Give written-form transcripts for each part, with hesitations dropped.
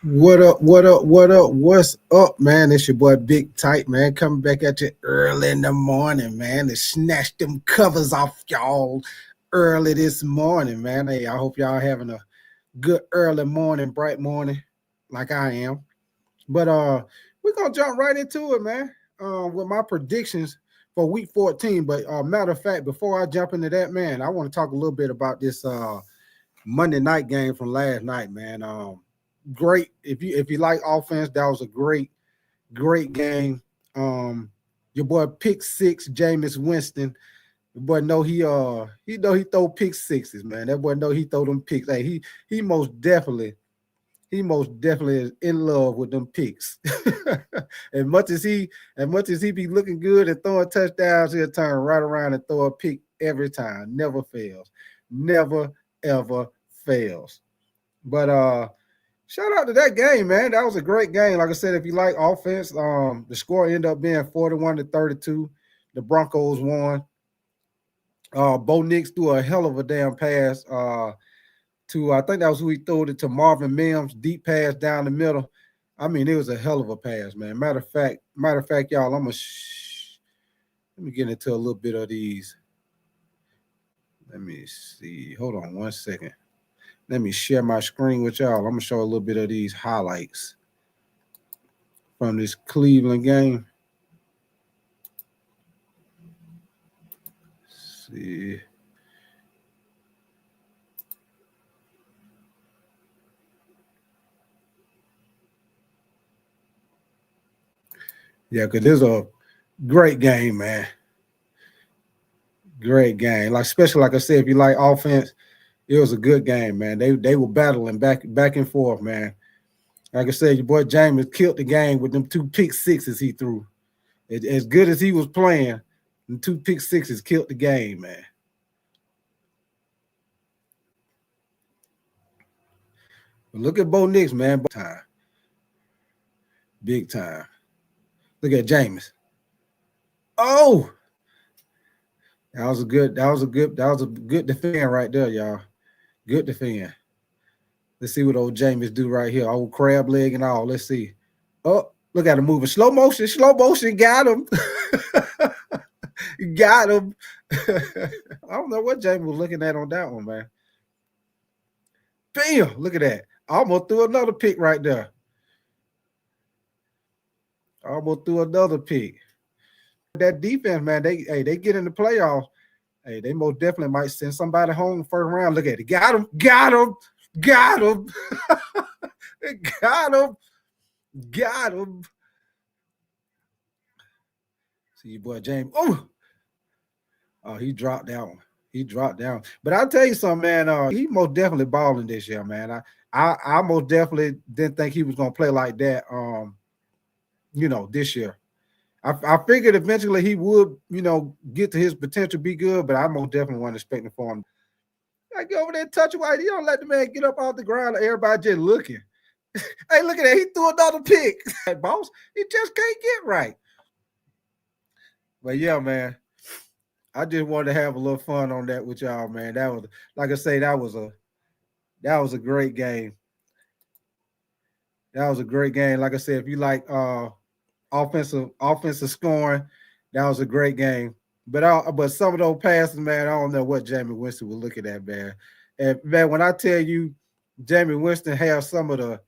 What up? What up? What up? What's up, man? It's your boy Big Tight, man. Coming back at you early in the morning, man. To snatch them covers off y'all early this morning, man. Hey, I hope y'all having a good early morning, bright morning, like I am. But we're gonna jump right into it, man. With my predictions for week 14. But matter of fact, before I jump into that, man, I want to talk a little bit about this Monday night game from last night, man. Great. If you like offense, that was a great game. Um, your boy pick six, Jameis Winston. The boy know he throw pick sixes, man. That boy know he throw them picks. Hey, he most definitely he most definitely is in love with them picks. as much as he be looking good and throwing touchdowns, he'll turn right around and throw a pick every time. Never fails. Never ever fails. But shout out to that game, man. That was a great game. Like I said, if you like offense, the score ended up being 41-32. The Broncos won. Bo Nix threw a hell of a damn pass to I think that was who he threw it to Marvin Mims, deep pass down the middle. I mean, it was a hell of a pass, man. Matter of fact, y'all, let me get into a little bit of these. Let me see. Hold on one second. Let me share my screen with y'all. I'm gonna show a little bit of these highlights from this Cleveland game. Let's see. Yeah, because this is a great game, man. Great game. Like especially like I said, if you like offense, it was a good game, man. They were battling back and forth, man. Like I said, your boy James killed the game with them two pick sixes he threw. As good as he was playing, the two pick sixes killed the game, man. But look at Bo Nix, man. Time. Big time. Look at James. Oh, that was a good defend right there, y'all. Good defend. Let's see what old James do right here. Old crab leg and all. Let's see. Oh, look at him moving. Slow motion, got him. Got him. I don't know what James was looking at on that one, man. Bam! Look at that. I almost threw another pick right there. I almost threw another pick. That defense, man, they get in the playoffs. Hey, they most definitely might send somebody home first round. Look at it. Got him. Got him. Got him. Got him. Got him. See your boy James. Oh, he dropped down. He dropped down. But I'll tell you something, man. He most definitely balling this year, man. I most definitely didn't think he was gonna play like that. This year. I figured eventually he would, get to his potential, be good, but I most definitely wasn't expecting for him. I get over there, touch white. You don't let the man get up off the ground. Everybody just looking. Hey, look at that. He threw another pick. Boss, he just can't get right. But yeah, man. I just wanted to have a little fun on that with y'all, man. That was, like I say, that was a great game. That was a great game. Like I said, if you like offensive scoring, that was a great game. But some of those passes, man, I don't know what Jameis Winston was looking at, man. And man, when I tell you, Jameis Winston has some of the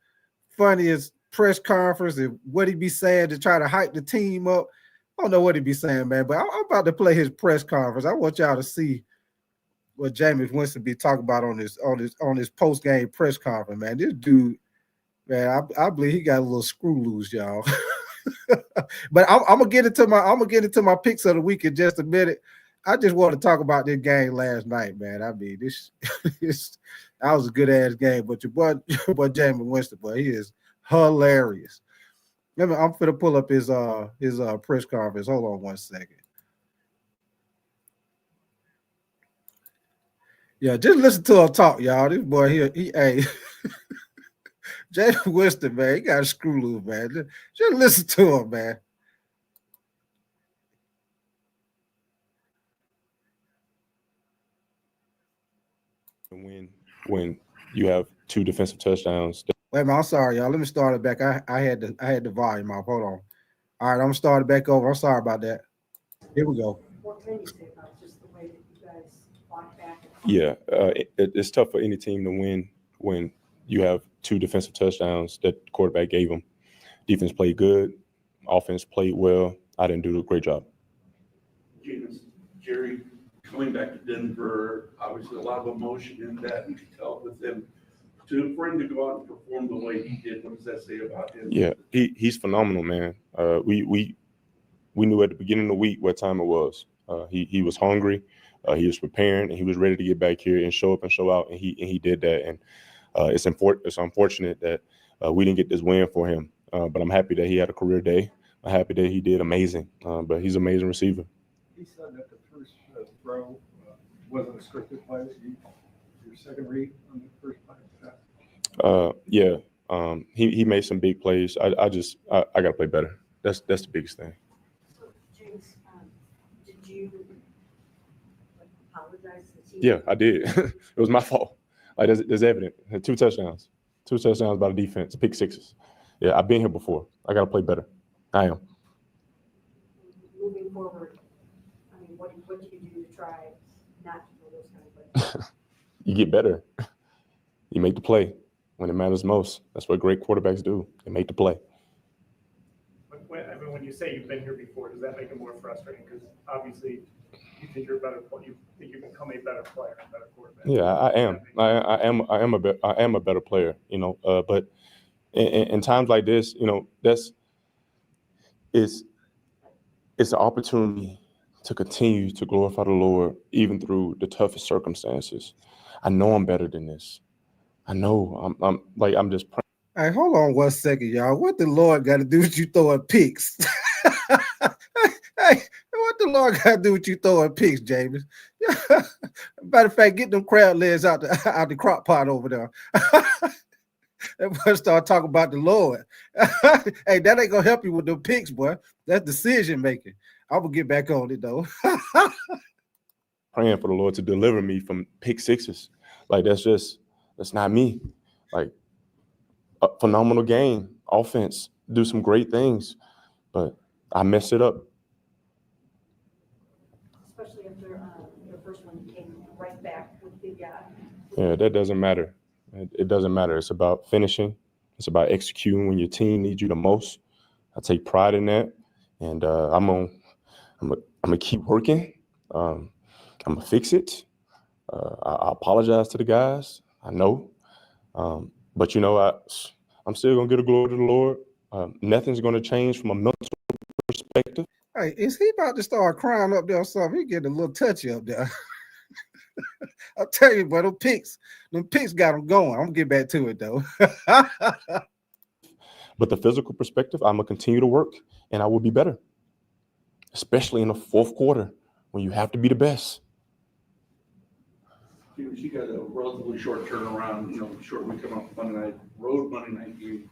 funniest press conference and what he be saying to try to hype the team up. I don't know what he be saying, man, but I'm about to play his press conference. I want y'all to see what Jameis Winston be talking about on his post game press conference, man. This dude, man, I believe he got a little screw loose, y'all. But I'm gonna get into my picks of the week in just a minute. I just want to talk about this game last night, man. I mean, this that was a good ass game. But your boy Jameis Winston, boy, he is hilarious. I'm gonna pull up his press conference. Hold on one second. Yeah, just listen to him talk, y'all. This boy here, hey, Jameis Winston, man, he got a screw loose, man. Just listen to him, man. When you have two defensive touchdowns. Wait a minute, I'm sorry, y'all. Let me start it back. I had the volume off. Hold on. All right, I'm gonna start it back over. I'm sorry about that. Here we go. What can you say about just the way that you guys fought back? Yeah, it's tough for any team to win when you have two defensive touchdowns that the quarterback gave them. Defense played good, offense played well. I didn't do a great job. Jameis, Jerry, coming back to Denver, obviously a lot of emotion in that. You could tell with him. For him to go out and perform the way he did, what does that say about him? Yeah, he's phenomenal, man. We knew at the beginning of the week what time it was. He was hungry, he was preparing, and he was ready to get back here and show up and show out, and he did that. And it's unfortunate that we didn't get this win for him, but I'm happy that he had a career day. I'm happy that he did amazing. But he's an amazing receiver. He said that the first throw wasn't a scripted play. Your second read on the first play. Yeah, he made some big plays. I got to play better. That's the biggest thing. So, James, did you apologize to the team? Yeah, I did. It was my fault. Like there's evidence. Two touchdowns by the defense, pick sixes. Yeah, I've been here before. I got to play better. I am. Moving forward, I mean, what do you do to try not to do those kind of plays? You get better. You make the play when it matters most. That's what great quarterbacks do. They make the play. When you say you've been here before, does that make it more frustrating? Because obviously, you think you're a better player. You think you become a better player, a better quarterback. Yeah, I am. I am a better player. But in times like this, it's an opportunity to continue to glorify the Lord even through the toughest circumstances. I know I'm better than this. I know I'm just praying. Hey, hold on 1 second, y'all. What the Lord got to do with you throwing picks? Hey, what the Lord got to do with you throwing picks, Jameis? Matter of fact, get them crab legs out the crock pot over there. Everybody start talking about the Lord. Hey, that ain't gonna help you with the picks, boy. That's decision making. I'm gonna get back on it though. Praying for the Lord to deliver me from pick sixes. Like that's not me. Like a phenomenal game, offense, do some great things, but I messed it up. Especially after your first one, you came right back with the Yeah, that doesn't matter. It doesn't matter. It's about finishing. It's about executing when your team needs you the most. I take pride in that, and I'm gonna keep working. I'm gonna fix it. I apologize to the guys. I know, but I'm still gonna get a glory to the Lord. Nothing's gonna change from a mental perspective. Hey, is he about to start crying up there or something? He getting a little touchy up there. I'll tell you, but them picks got him going. I'm gonna get back to it though. But the physical perspective, I'm gonna continue to work, and I will be better, especially in the fourth quarter when you have to be the best. You got a relatively short turnaround, short week coming off Monday night game.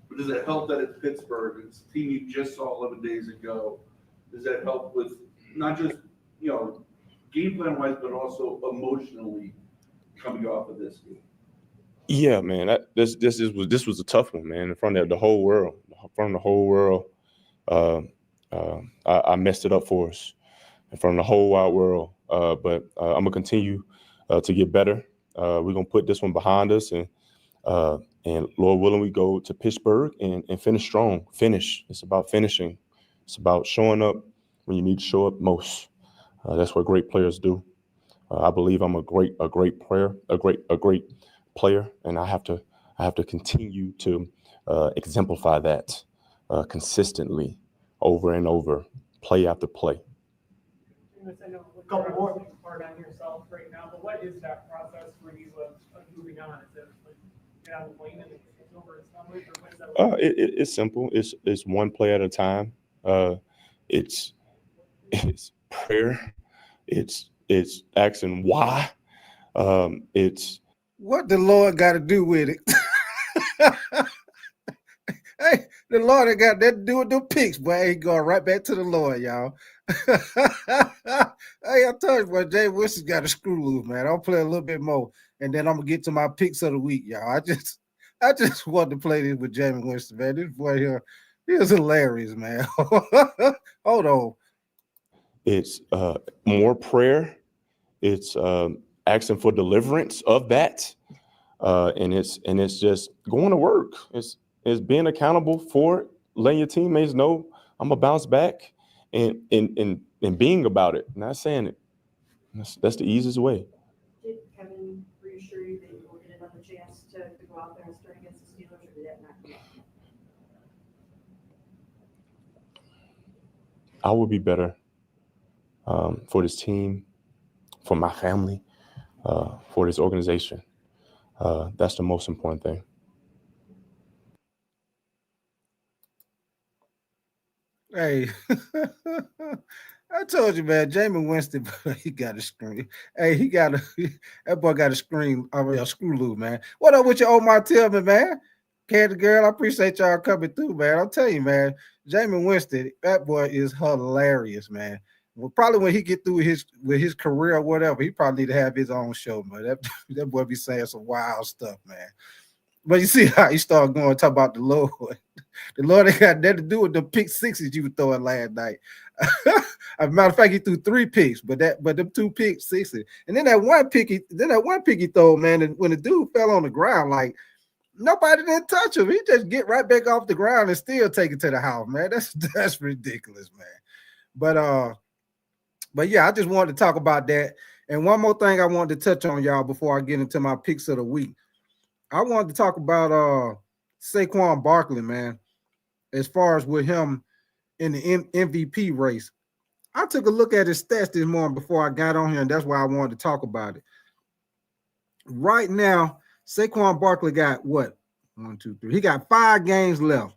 But does it help that it's Pittsburgh? It's a team you just saw 11 days ago. Does that help with not just, game plan wise, but also emotionally coming off of this game? Yeah, man. This was a tough one, man. In front of the whole world, I messed it up for us in front of the whole wide world. But I'm gonna continue to get better. We're gonna put this one behind us, and Lord willing, we go to Pittsburgh and finish strong. It's about finishing. It's about showing up when you need to show up most. That's what great players do. I believe I'm a great player, a great player, and I have to continue to exemplify that consistently over and over, play after play. I know a couple more hard on yourself right now, but what is that process for you of moving on? Is it like get out of the plane and it's over, it's done with, or what is that? It's simple. It's one play at a time. It's prayer. It's asking why. It's what the Lord got to do with it? Hey, the Lord ain't got that to do with them picks, boy. He going right back to the Lord, y'all. Hey, I told you, boy, Jameis Winston got a screw loose, man. I'll play a little bit more, and then I'm gonna get to my picks of the week, y'all. I just wanted to play this with Jameis Winston, man. This boy here, he is hilarious, man. Hold on. It's more prayer. It's asking for deliverance of that, and it's just going to work. It's being accountable for it, letting your teammates know I'm gonna bounce back, and being about it, not saying it. That's the easiest way. Did Kevin reassure you that you will get another chance to go out there and start against the Steelers, or did that not come up? I will be better for this team, for my family, for this organization. That's the most important thing. Hey, I told you, man, Jameis Winston, he got a screen. Hey, that boy got a screen, a screw loop, man. What up with your Omar Tillman, man? Candy girl, I appreciate y'all coming through, man. I'll tell you, man, Jameis Winston, that boy is hilarious, man. Well, probably when he get through with his career or whatever, he probably need to have his own show, man. That boy be saying some wild stuff, man. But you see how he started going talk about the Lord. The Lord ain't got nothing to do with the pick sixes you were throwing last night. As a matter of fact, he threw 3 picks, but them 2 pick sixes. And then that one pick he threw, man, and when the dude fell on the ground, like nobody didn't touch him. He just get right back off the ground and still take it to the house, man. That's ridiculous, man. But yeah, I just wanted to talk about that. And one more thing I wanted to touch on, y'all, before I get into my picks of the week. I wanted to talk about Saquon Barkley, man, as far as with him in the MVP race. I took a look at his stats this morning before I got on here, and that's why I wanted to talk about it. Right now, Saquon Barkley got what? 1, 2, 3. He got 5 games left.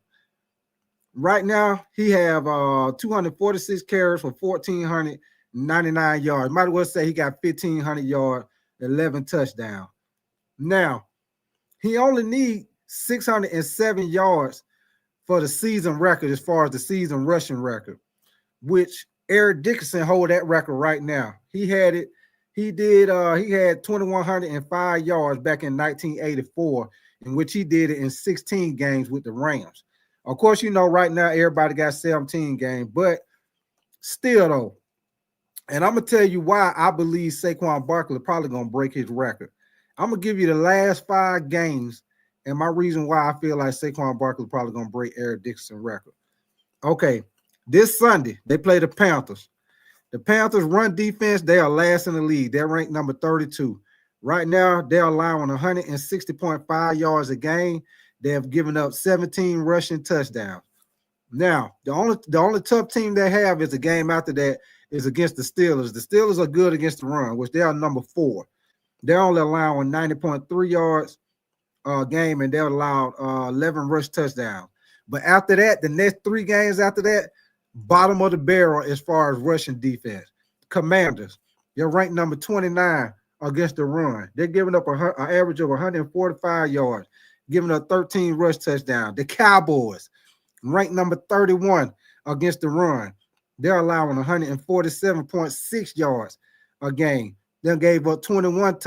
Right now, he have 246 carries for 1,499 yards. Might as well say he got 1,500 yards, 11 touchdowns. Now, he only needs 607 yards for the season record as far as the season rushing record, which Eric Dickerson hold that record right now. He had it. He had 2,105 yards back in 1984, in which he did it in 16 games with the Rams. Of course, you know, right now everybody got 17 games, but still though, and I'm going to tell you why I believe Saquon Barkley probably going to break his record. I'm going to give you the last 5 games and my reason why I feel like Saquon Barkley probably going to break Eric Dickerson's record. Okay, this Sunday, they play the Panthers. The Panthers run defense, they are last in the league. They're ranked number 32. Right now, they're allowing 160.5 yards a game. They have given up 17 rushing touchdowns. Now, the only tough team they have is the game after that is against the Steelers. The Steelers are good against the run, which they are number 4. They're only allowing 90.3 yards a game, and they're allowed 11 rush touchdowns. But after that, the next 3 games after that, bottom of the barrel as far as rushing defense. Commanders, they're ranked number 29 against the run. They're giving up an average of 145 yards, giving up 13 rush touchdowns. The Cowboys, ranked number 31 against the run. They're allowing 147.6 yards a game. They gave up 21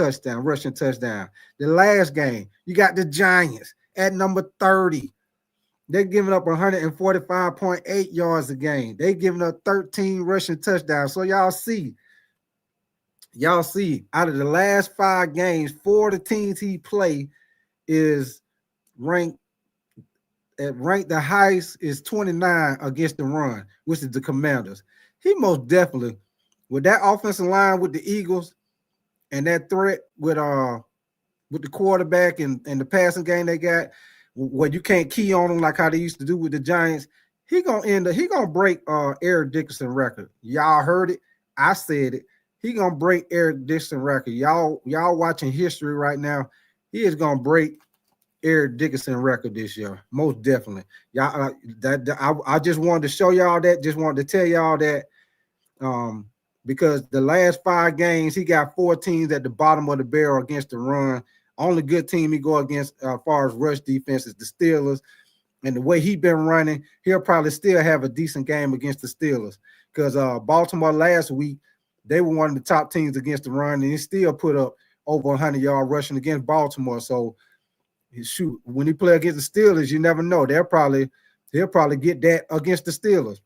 rushing touchdown. The last game, you got the Giants at number 30. They're giving up 145.8 yards a game. They're giving up 13 rushing touchdowns. So y'all see, out of the last 5 games, 4 of the teams he played is ranked the highest is 29 against the run, which is the Commanders. He most definitely, with that offensive line with the Eagles and that threat with the quarterback and the passing game they got, where you can't key on them like how they used to do with the Giants, he gonna break Eric Dickerson's record. Y'all heard it. I said it. He gonna break Eric Dickerson's record. Y'all watching history right now. He is gonna break Eric Dickerson's record this year, most definitely. Y'all, I just wanted to show y'all that. Just wanted to tell y'all that, because the last 5 games he got 4 teams at the bottom of the barrel against the run. Only good team he go against as far as rush defense is the Steelers. And the way he been running, he'll probably still have a decent game against the Steelers. Because Baltimore last week, they were one of the top teams against the run, and he still put up over 100 yard rushing against Baltimore. So Shoot, when he play against the Steelers, you never know. He'll probably get that against the Steelers.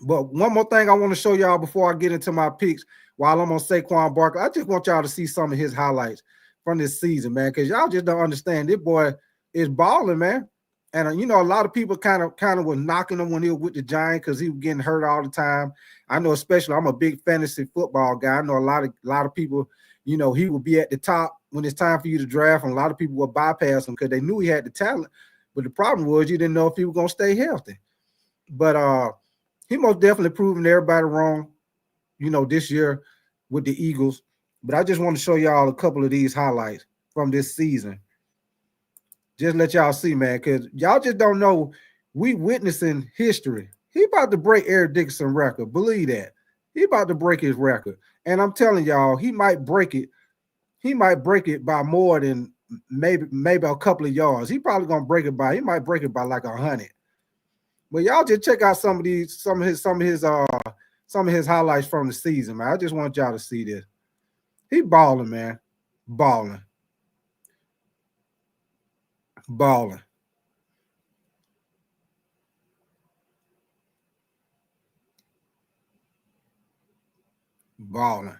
But one more thing I want to show y'all before I get into my picks while I'm on Saquon Barkley. I just want y'all to see some of his highlights from this season, man, because y'all just don't understand. This boy is balling, man. And, you know, a lot of people kind of were knocking him when he was with the Giants because he was getting hurt all the time. I know, especially, I'm a big fantasy football guy. I know a lot of people, you know, he will be at the top when it's time for you to draft, and a lot of people will bypass him because they knew he had the talent. But the problem was you didn't know if he was going to stay healthy. But he most definitely proven everybody wrong, you know, this year with the Eagles. But I just want to show y'all a couple of these highlights from this season. Just let y'all see, man, because y'all just don't know. We witnessing history. He about to break Eric Dickerson record. Believe that. He about to break his record. And I'm telling y'all, he might break it. He might break it by more than maybe a couple of yards. He probably gonna break it by. He might break it by like 100. But y'all just check out some of his highlights from the season, man. I just want y'all to see this. He balling, man. Balling. Balling. Balling.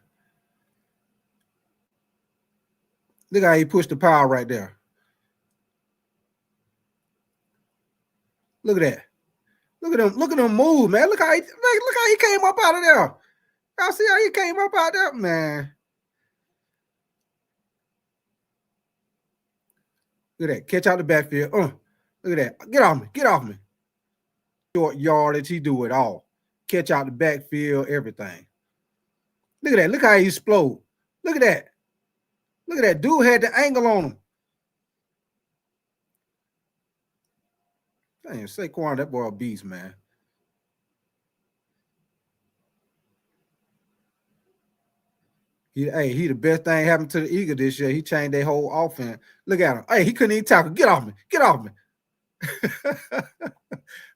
Look how he pushed the power right there. Look at that. Look at him move, man. Look how he came up out of there. Y'all see how he came up out there, man. Look at that. Catch out the backfield. Look at that. Get off me. Get off me. Short yardage. He do it all. Catch out the backfield, everything. Look at that. Look how he explode. Look at that. Look at that. Dude had the angle on him. Damn, Saquon, that boy a beast, man. He the best thing happened to the Eagles this year. He changed their whole offense. Look at him. Hey, he couldn't even tackle. Get off me. Get off me.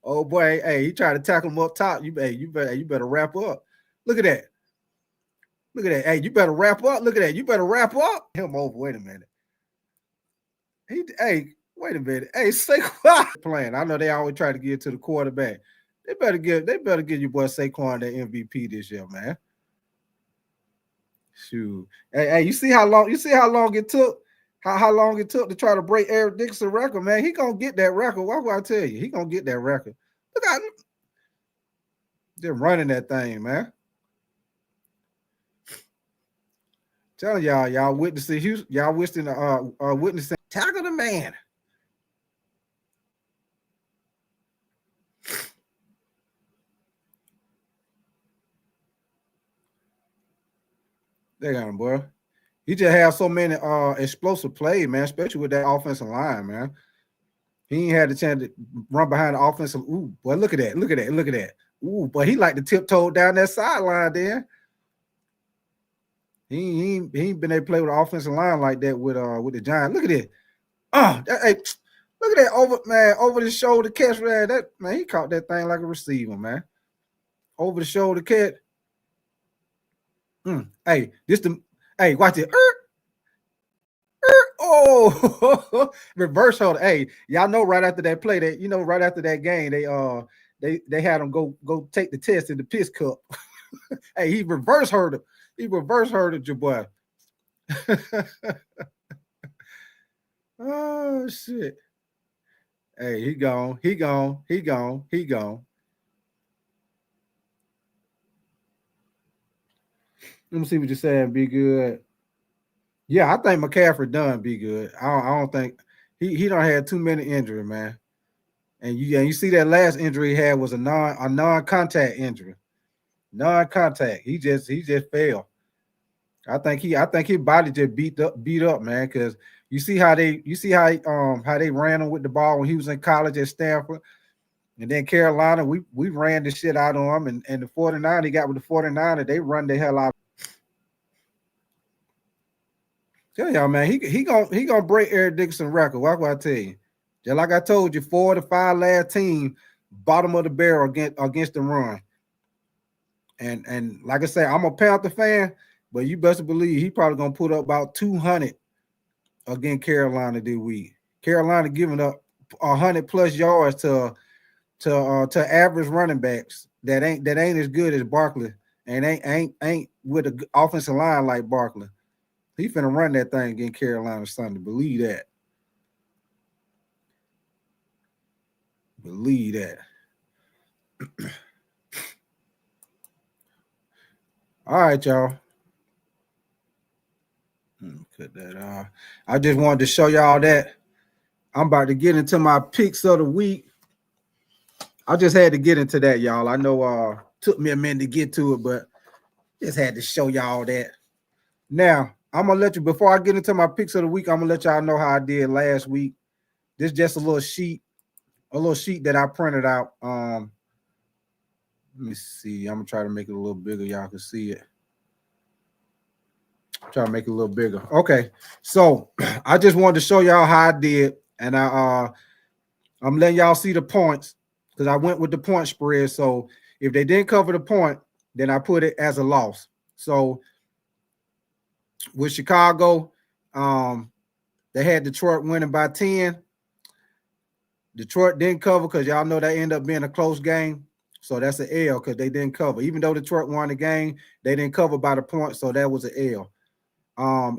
Oh boy, hey, he tried to tackle him up top. You better wrap up. Look at that. Look at that. Hey, you better wrap up. Look at that. You better wrap up. Him over. Wait a minute. Wait a minute. Hey, Saquon playing. I know they always try to give it to the quarterback. They better give your boy Saquon that MVP this year, man. Shoot. Hey, you see how long it took? How long it took to try to break Eric Dickerson record, man? He gonna get that record. Why would I tell you? He gonna get that record. Look at him. They're running that thing, man. Telling y'all witnessing Houston, y'all witnessing tackle the man. They got him, boy. He just has so many explosive plays, man, especially with that offensive line, man. He ain't had the chance to run behind the offensive. Ooh, boy, look at that. Look at that. Look at that. Ooh, boy, he like to tiptoe down that sideline there. He ain't been able to play with the offensive line like that with the Giants. Look at it. Hey, look at that over the shoulder catch, man. That man, he caught that thing like a receiver, man. Over the shoulder catch. Hey, watch it. Oh, reverse hold. Hey, y'all know right after that play, right after that game, they had him go take the test in the piss cup. Hey, he reverse hurdle. He reverse hurdled your boy. Oh shit. Hey, he gone. Let me see what you're saying. Be good. Yeah, I think McCaffrey done. Be good. I don't think he don't have too many injuries, man. And you see that last injury he had was a non-contact injury. Non-contact. He just failed. I think his body just beat up, man. Because you see how they ran him with the ball when he was in college at Stanford. And then Carolina, we ran the shit out on him, and the 49, he got with the 49, they run the hell out. Tell y'all, man, he gonna break Eric Dickerson record. What will I tell you? Just like I told you, 4 to 5 last team, bottom of the barrel against the run. And like I say, I'm a Panther fan, but you best believe he probably gonna put up about 200 against Carolina this week. Carolina giving up 100+ yards to average running backs that ain't as good as Barkley and ain't with an offensive line like Barkley. He finna run that thing against Carolina Sunday. Believe that. Believe that. All right, y'all. Cut that off. I just wanted to show y'all that. I'm about to get into my picks of the week. I just had to get into that, y'all. I know took me a minute to get to it, but just had to show y'all that. Now, I'm gonna let you, before I get into my picks of the week, I'm gonna let y'all know how I did last week. This is just a little sheet that I printed out. Let me see. I'm gonna try to make it a little bigger. Y'all can see it. Try to make it a little bigger. Okay, so I just wanted to show y'all how I did, and I'm letting y'all see the points because I went with the point spread. So if they didn't cover the point, then I put it as a loss. So with Chicago, they had Detroit winning by 10. Detroit didn't cover because y'all know that ended up being a close game. So that's an L because they didn't cover. Even though Detroit won the game, they didn't cover by the point, so that was an L.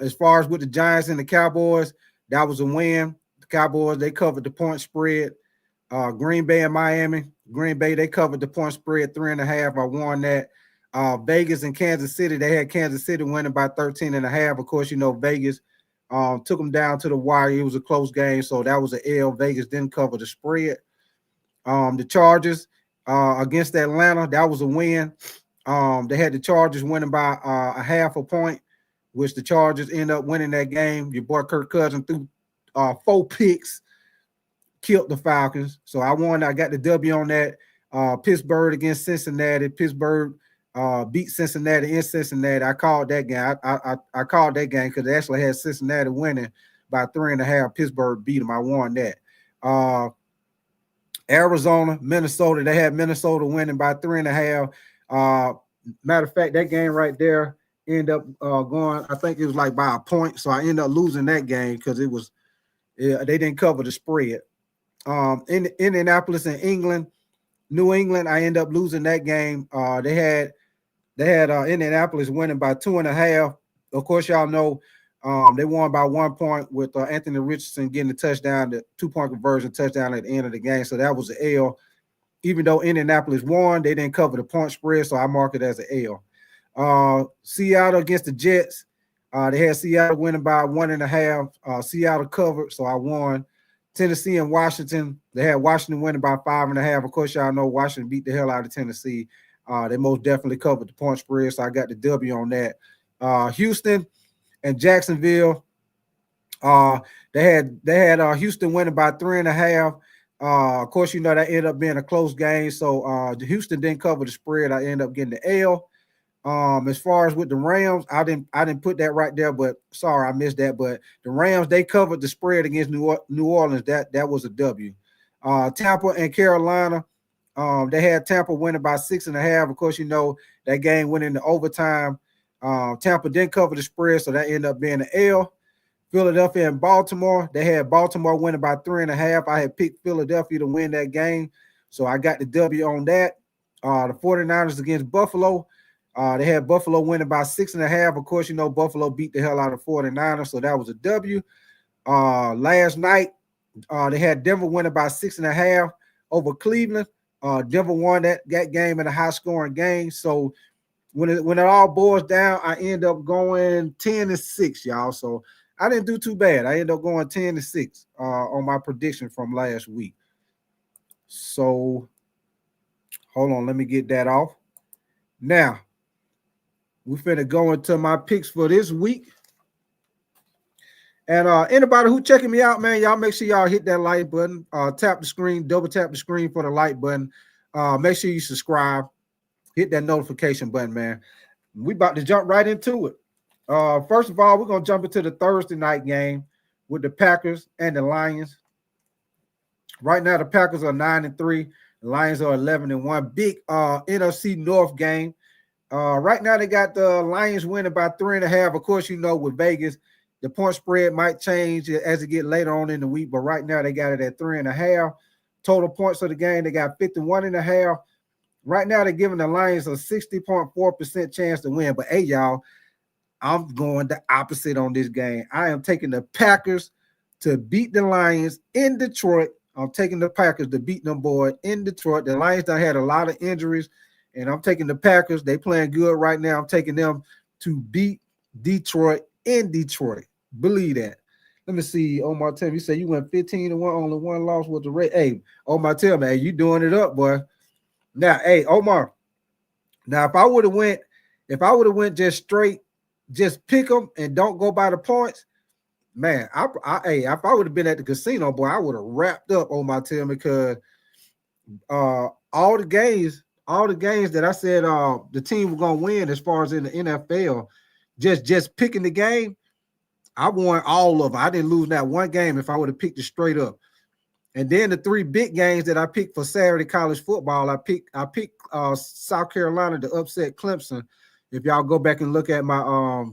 As far as with the Giants and the Cowboys, that was a win. The Cowboys, they covered the point spread. Green Bay and Miami. Green Bay, they covered the point spread 3.5. I won that. Vegas and Kansas City, they had Kansas City winning by 13.5. Of course, you know, Vegas took them down to the wire. It was a close game, so that was an L. Vegas didn't cover the spread. The Chargers against Atlanta, that was a win. They had the Chargers winning by a half a point, which the Chargers end up winning that game. Your boy Kirk Cousins threw 4 picks, killed the Falcons. So I won. I got the W on that. Pittsburgh against Cincinnati. Pittsburgh beat Cincinnati in Cincinnati. I called that game. I called that game because they actually had Cincinnati winning by 3.5. Pittsburgh beat them. I won that. Arizona, Minnesota. They had Minnesota winning by 3.5. Matter of fact, that game right there ended up going, I think it was like by a point. So I ended up losing that game because they didn't cover the spread. In Indianapolis and New England, I ended up losing that game. They had Indianapolis winning by 2.5. Of course, y'all know they won by 1 point with Anthony Richardson getting the touchdown, the 2-point conversion touchdown at the end of the game. So that was an L. Even though Indianapolis won, they didn't cover the point spread, so I mark it as an L. Seattle against the Jets. They had Seattle winning by 1.5. Seattle covered, so I won. Tennessee and Washington. They had Washington winning by 5.5. Of course, y'all know Washington beat the hell out of Tennessee. They most definitely covered the point spread, so I got the W on that. Houston and Jacksonville. They had Houston winning by 3.5. Of course, you know that ended up being a close game. So Houston didn't cover the spread. I ended up getting the L. As far as with the Rams, I didn't put that right there, but sorry, I missed that. But the Rams, they covered the spread against New Orleans. That was a W. Tampa and Carolina, they had Tampa winning by 6.5. Of course, you know that game went into overtime. Tampa didn't cover the spread, so that ended up being an L. Philadelphia and Baltimore, they had Baltimore winning by 3.5. I had picked Philadelphia to win that game, so I got the W on that. The 49ers against Buffalo, they had Buffalo winning by 6.5. Of course, you know Buffalo beat the hell out of 49ers, so that was a W. Last night, they had Denver winning by 6.5 over Cleveland. Denver won that game in a high-scoring game. So when it all boils down, I end up going 10-6, y'all. So I didn't do too bad. I ended up going 10-6 on my prediction from last week. So hold on, let me get that off. Now, we finna go into my picks for this week. And anybody who checking me out, man, y'all make sure y'all hit that like button. Tap the screen, double tap the screen for the like button. Make sure you subscribe. Hit that notification button, man. We about to jump right into it. First of all, we're going to jump into the Thursday night game with the Packers and the Lions. Right now, the Packers are 9-3. The Lions are 11-1. Big NFC North game. Right now, they got the Lions winning by 3.5. Of course, you know, with Vegas, The point spread might change as it get later on in the week, but right now they got it at 3.5. Total points of the game, they got 51.5. Right now they're giving the Lions a 60.4% chance to win. But hey, y'all, I'm going the opposite on this game. I am taking the Packers to beat the Lions in Detroit. I'm taking the Packers to beat them boys in Detroit. The Lions done had a lot of injuries, and I'm taking the Packers. They playing good right now. I'm taking them to beat Detroit in Detroit. Believe that. Let me see. Omar, tell me, you say you went 15-1, only one loss with the rate. Hey, Omar, tell me, hey, you doing it up, boy. Now, hey, Omar. Now, if I would have went just straight, just pick them and don't go by the points, man, if I would have been at the casino, boy, I would have wrapped up on my team because all the games that I said the team was gonna win as far as in the NFL, just picking the game, I won all of them. I didn't lose that one game if I would have picked it straight up. And then the 3 big games that I picked for Saturday college football, I picked South Carolina to upset Clemson. If y'all go back and look at my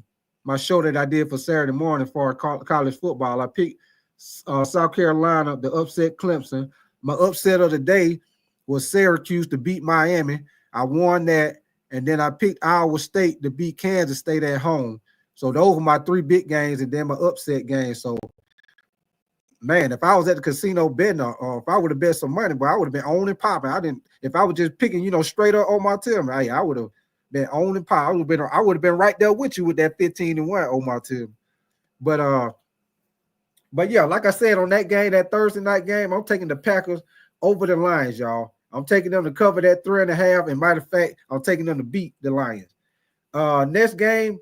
show that I did for Saturday morning for college football, I picked South Carolina to upset Clemson. My upset of the day was Syracuse to beat Miami. I won that, and then I picked Iowa State to beat Kansas State at home. So those were my 3 big games, and then my upset game. So, man, if I was at the casino betting, or if I would have bet some money, but I would have been on and popping. If I was just picking, straight up on my team, I would have been on and popping. I would have been right there with you with that 15-1 on my team. But yeah, like I said, on that game, that Thursday night game, I'm taking the Packers over the Lions, y'all. I'm taking them to cover that 3.5. And matter of fact, I'm taking them to beat the Lions. Next game,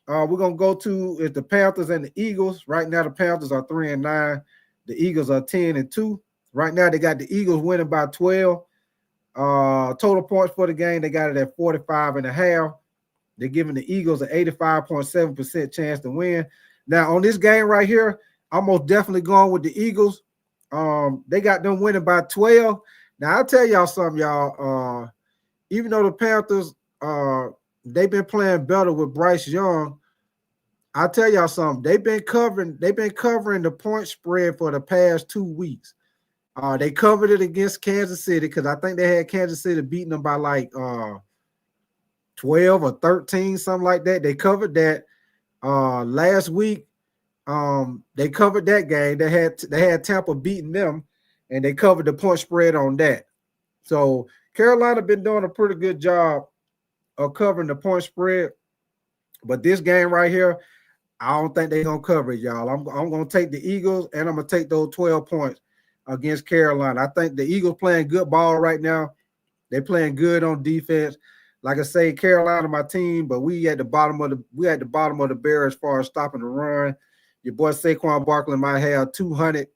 we're gonna go to is the Panthers and the Eagles. Right now, the Panthers are 3-9. The Eagles are 10-2. Right now, they got the Eagles winning by 12. Total points for the game, they got it at 45.5. They're giving the Eagles an 85.7% chance to win. Now, on this game right here, I'm most definitely going with the Eagles. They got them winning by 12. Now, I'll tell y'all something, y'all. Even though the Panthers, they've been playing better with Bryce Young, I'll tell y'all something. They've been covering the point spread for the past 2 weeks. They covered it against Kansas City because I think they had Kansas City beating them by like 12 or 13, something like that. They covered that last week. They covered that game. They had Tampa beating them, and they covered the point spread on that. So Carolina been doing a pretty good job of covering the point spread, but this game right here, I don't think they're gonna cover it, y'all. I'm gonna take the Eagles, and I'm gonna take those 12 points against Carolina. I think the Eagles playing good ball right now. They're playing good on defense. Like I say, Carolina, my team, but we at the bottom of the barrel as far as stopping the run. Your boy Saquon Barkley might have 200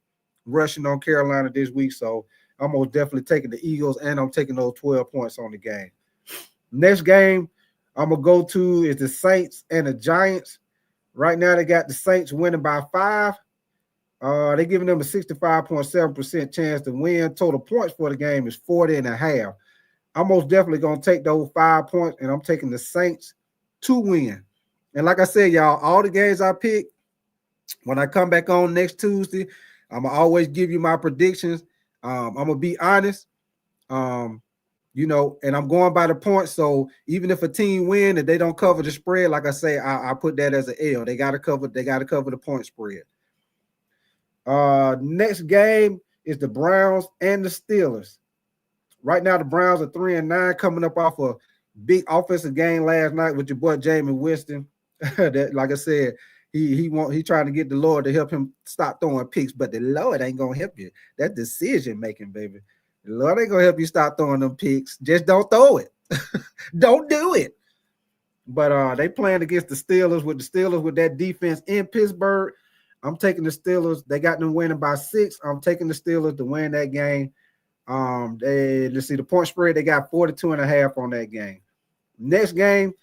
rushing on Carolina this week, so I'm most definitely taking the Eagles, and I'm taking those 12 points on the game. Next game I'm gonna go to is the Saints and the Giants. Right now, they got the Saints winning by 5. They're giving them a 65.7% chance to win. Total points for the game is 40.5. I'm most definitely going to take those 5 points, and I'm taking the Saints to win. And like I said, y'all, all the games I pick, when I come back on next Tuesday, I'm going to always give you my predictions. I'm going to be honest, and I'm going by the points. So even if a team win and they don't cover the spread, like I say, I put that as an L. They got to cover the point spread. Next game is the Browns and the Steelers. Right now, the Browns are 3-9, coming up off a big offensive game last night with your boy Jameis Winston. That, like I said, he trying to get the Lord to help him stop throwing picks, but the Lord ain't gonna help you. That decision making, baby. The Lord ain't gonna help you stop throwing them picks. Just don't throw it. Don't do it. But they playing against the Steelers with that defense in Pittsburgh. I'm taking the Steelers. They got them winning by 6. I'm taking the Steelers to win that game. Let's see the point spread. They got 42.5 on that game. Next game,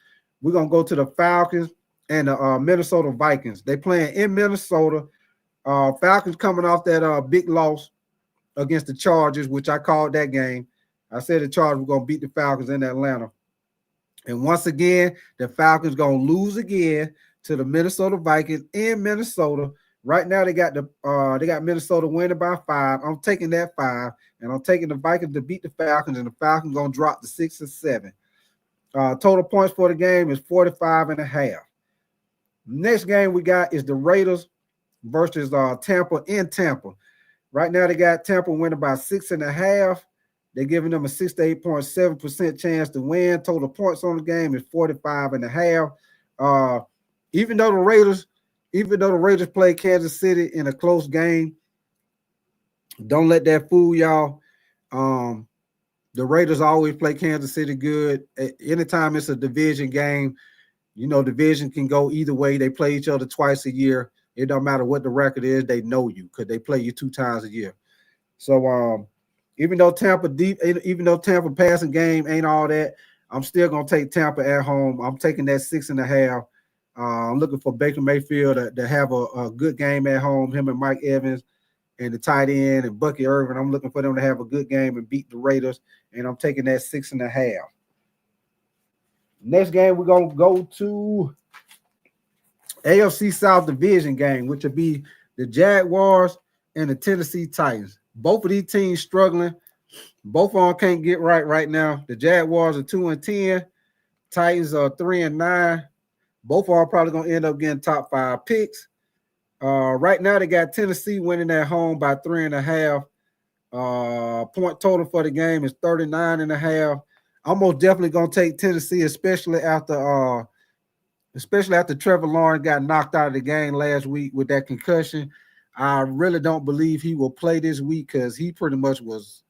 we're gonna go to the Falcons and the Minnesota Vikings. They playing in Minnesota. Falcons coming off that big loss against the Chargers, which I called that game. I said the Chargers were gonna beat the Falcons in Atlanta. And once again, the Falcons gonna lose again to the Minnesota Vikings in Minnesota. Right now, they got Minnesota winning by 5. I'm taking that 5, and I'm taking the Vikings to beat the Falcons, and the Falcons gonna drop to 6 and 7. Total points for the game is 45.5. Next game we got is the Raiders versus Tampa in Tampa. Right now, they got Tampa winning by 6.5. They're giving them a 68.7% chance to win. Total points on the game is 45.5. Even though the Raiders play Kansas City in a close game, don't let that fool y'all. The Raiders always play Kansas City good. Anytime it's a division game, you know, division can go either way. They play each other twice a year. It don't matter what the record is, they know you because they play you 2 times a year. So even though Tampa passing game ain't all that, I'm still gonna take Tampa at home. I'm taking that 6.5. I'm looking for Baker Mayfield to have a good game at home. Him and Mike Evans and the tight end and Bucky Irvin. I'm looking for them to have a good game and beat the Raiders. And I'm taking that 6.5. Next game, we're gonna go to AFC South Division game, which will be the Jaguars and the Tennessee Titans. Both of these teams struggling. Both of them can't get right now. The Jaguars are 2-10. Titans are 3-9. Both of them probably gonna end up getting top 5 picks. Right now, they got Tennessee winning at home by 3.5. Point total for the game is 39.5. I'm most definitely gonna take Tennessee, especially after Trevor Lawrence got knocked out of the game last week with that concussion. I really don't believe he will play this week because he pretty much was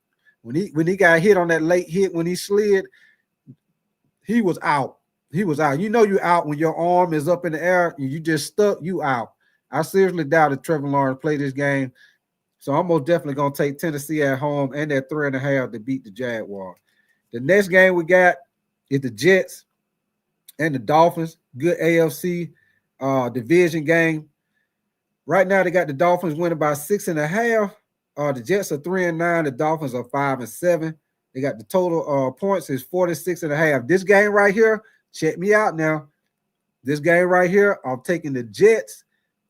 when he got hit on that late hit when he slid, he was out. He was out. You know you're out when your arm is up in the air and you just stuck, you out. I seriously doubt that Trevor Lawrence play this game. So I'm most definitely going to take Tennessee at home and that 3.5 to beat the Jaguars. The next game we got is the Jets and the Dolphins. Good AFC division game. Right now, they got the Dolphins winning by 6.5. The Jets are 3-9. The Dolphins are 5-7. They got the total points is 46.5. This game right here, check me out now. This game right here, I'm taking the Jets